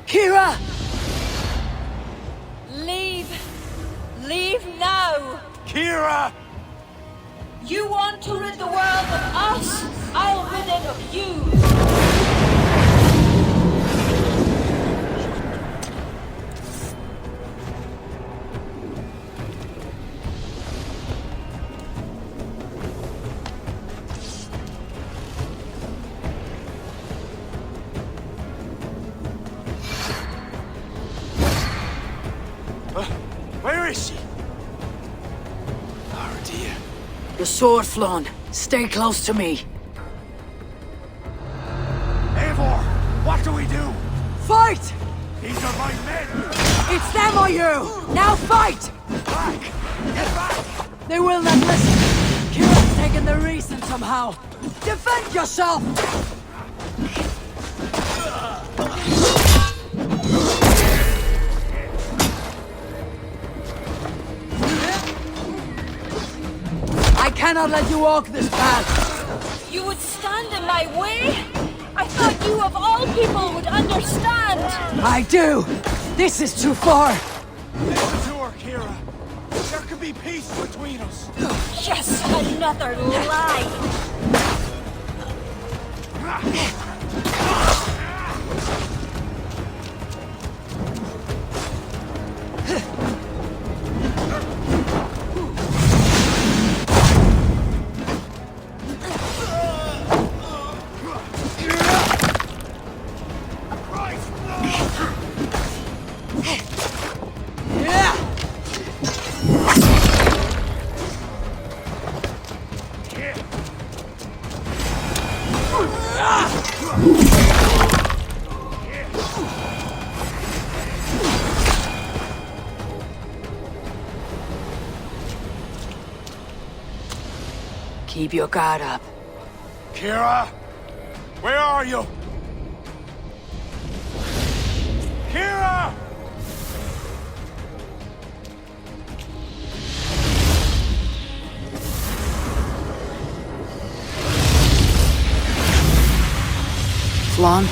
Ciara! Leave! Leave now! Ciara! You want to rid the world of us? I'll rid it of you! Where is she? Oh dear. The sword, Flann. Stay close to me. Eivor! What do we do? Fight! These are my men! It's them or you! Now fight! Back! Get back! They will not listen. Ciara's taken the reason somehow. Defend yourself! I cannot let you walk this path. You would stand in my way? I thought you of all people would understand! I do! This is too far! Listen to her, Ciara. There can be peace between us. Just another lie! Keep your guard up. Ciara? Where are you? Ciara! Flan?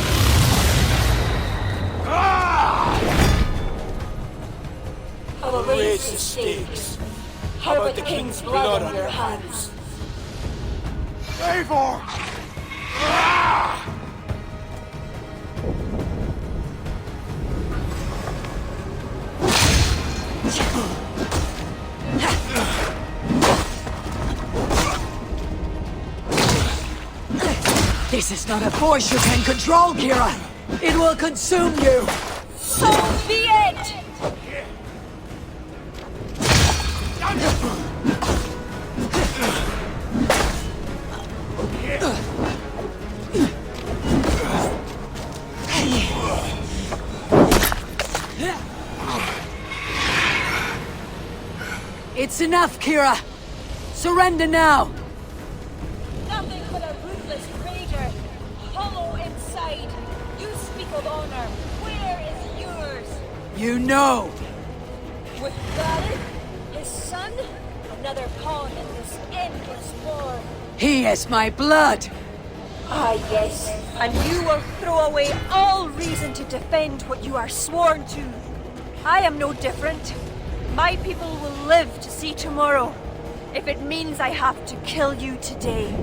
Our race mistakes. How about the king's blood on your hands? Eivor! This is not a force you can control, Ciara! It will consume you! So be it! It's enough, Ciara! Surrender now! Nothing but a ruthless raider. Hollow inside. You speak of honor. Where is yours? You know! With Valhalla, his son, another pawn in this endless war. He is my blood! Ah, yes. And you will throw away all reason to defend what you are sworn to. I am no different. My people will live to see tomorrow, if it means I have to kill you today.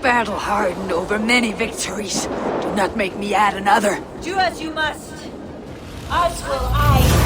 Battle-hardened over many victories. Do not make me add another. Do as you must. As will I.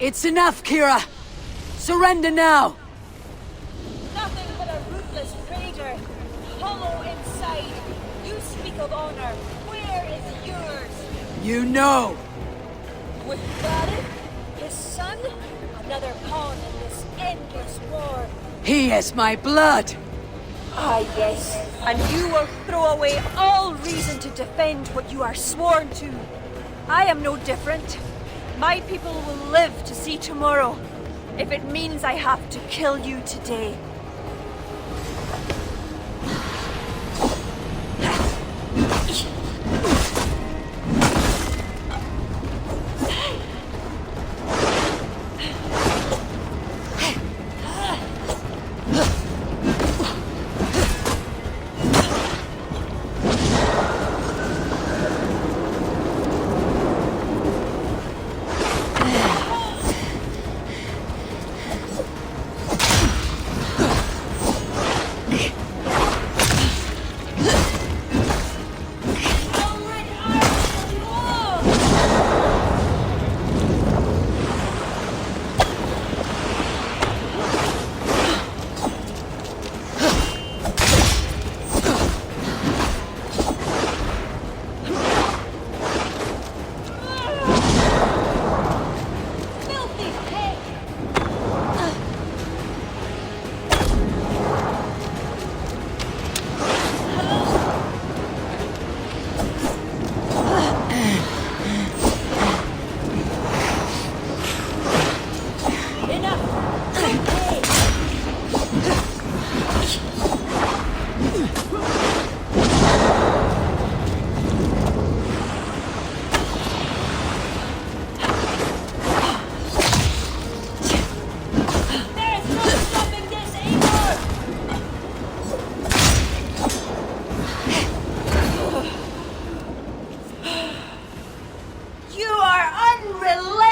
It's enough, Ciara! Surrender now! Nothing but a ruthless raider. Hollow inside. You speak of honor. Where is yours? You know! With Valhalla, his son, another pawn in this endless war. He is my blood! Ah, yes. And you will throw away all reason to defend what you are sworn to. I am no different. My people will live to see tomorrow, if it means I have to kill you today.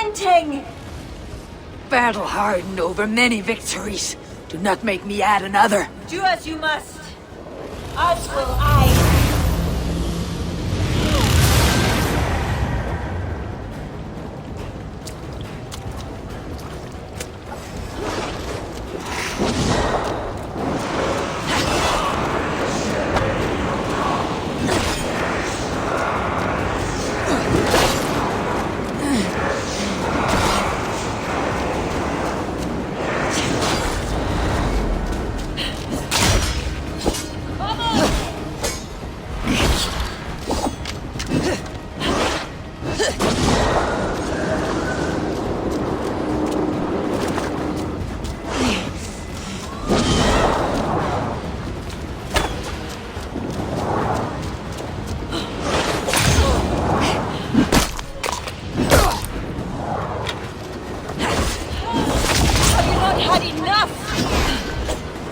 relenting! Battle-hardened over many victories. Do not make me add another. Do as you must, as will I.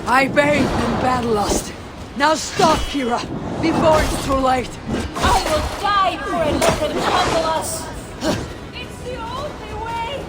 I bathed in battle lust. Now stop, Ciara, before it's too late. I will die before I let them handle us! It's the only way!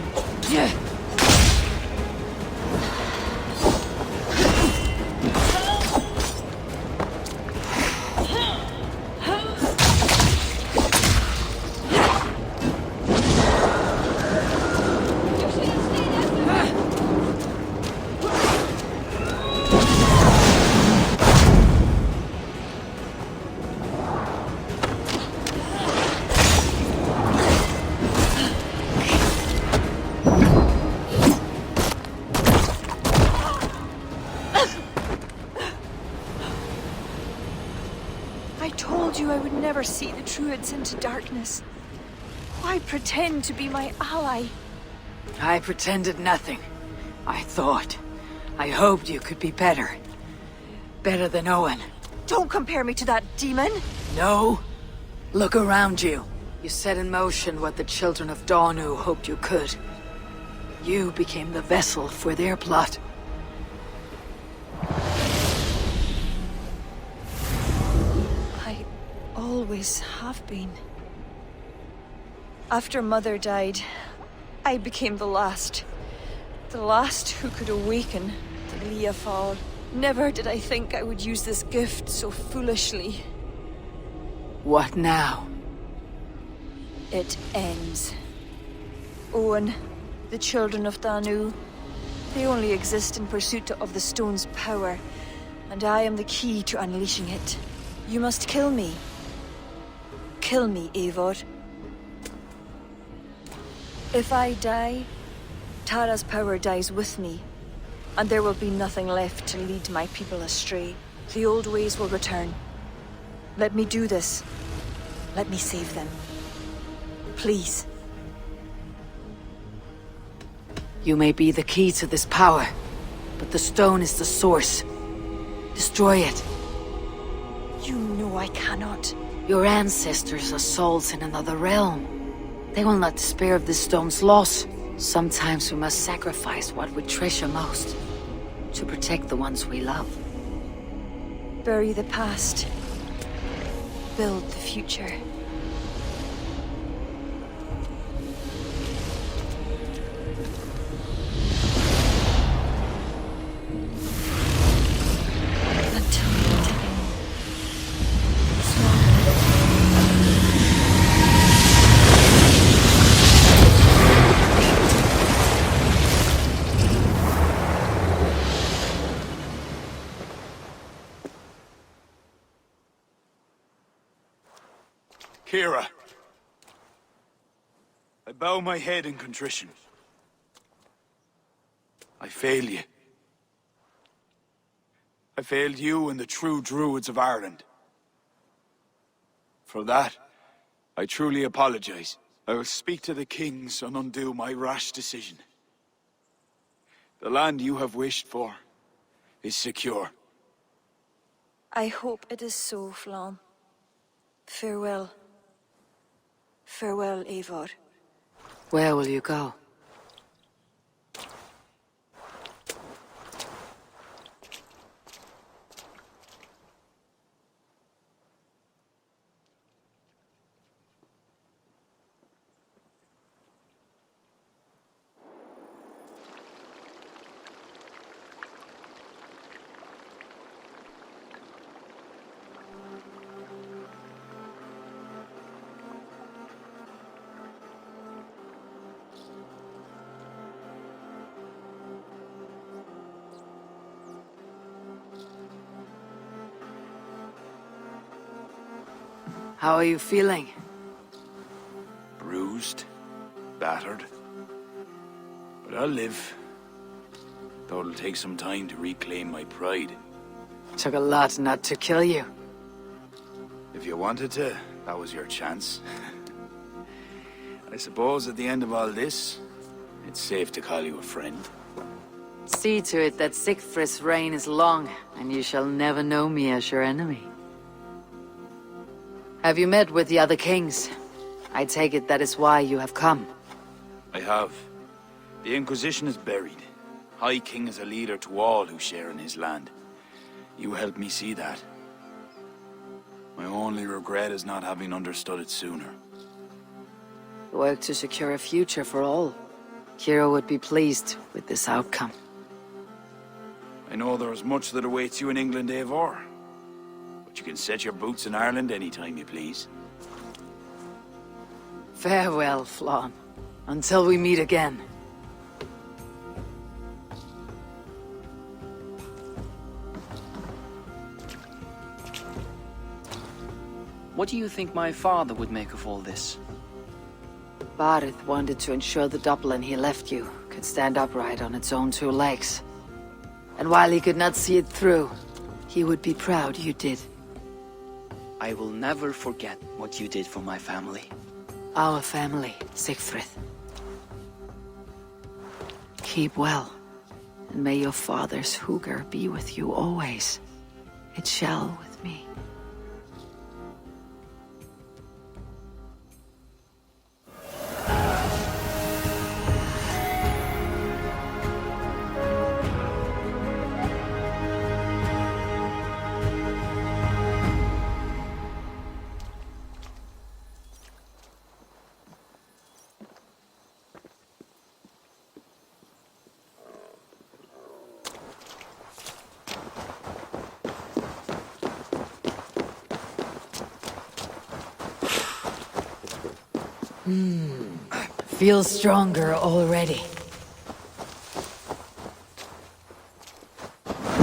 I told you I would never see the Druids into darkness. Why pretend to be my ally? I pretended nothing. I hoped you could be better. Better than Owen. Don't compare me to that demon! No? Look around you. You set in motion what the children of Danu hoped you could. You became the vessel for their plot. I always have been. After Mother died, I became the last. The last who could awaken the Leafal. Never did I think I would use this gift so foolishly. What now? It ends. Owen, the children of Danu, they only exist in pursuit of the stone's power, and I am the key to unleashing it. You must kill me. Kill me, Eivor. If I die, Tara's power dies with me, and there will be nothing left to lead my people astray. The old ways will return. Let me do this. Let me save them. Please. You may be the key to this power, but the stone is the source. Destroy it. You know I cannot. Your ancestors are souls in another realm. They will not despair of this stone's loss. Sometimes we must sacrifice what we treasure most to protect the ones we love. Bury the past. Build the future. Ciara, I bow my head in contrition. I fail you. I failed you and the true Druids of Ireland. For that, I truly apologize. I will speak to the kings and undo my rash decision. The land you have wished for is secure. I hope it is so, Flann. Farewell. Farewell, Eivor. Where will you go? How are you feeling? Bruised, battered. But I'll live. Though it'll take some time to reclaim my pride. Took a lot not to kill you. If you wanted to, that was your chance. I suppose at the end of all this, it's safe to call you a friend. See to it that Sigfrid's reign is long, and you shall never know me as your enemy. Have you met with the other kings? I take it that is why you have come. I have. The Inquisition is buried. High King is a leader to all who share in his land. You helped me see that. My only regret is not having understood it sooner. Work to secure a future for all. Ciara would be pleased with this outcome. I know there is much that awaits you in England, Eivor. But you can set your boots in Ireland anytime you please. Farewell, Flann. Until we meet again. What do you think my father would make of all this? Barith wanted to ensure the Dublin he left you could stand upright on its own two legs. And while he could not see it through, he would be proud you did. I will never forget what you did for my family. Our family, Sigfrid. Keep well, and may your father's Hugr be with you always. It shall with me. Feel stronger already.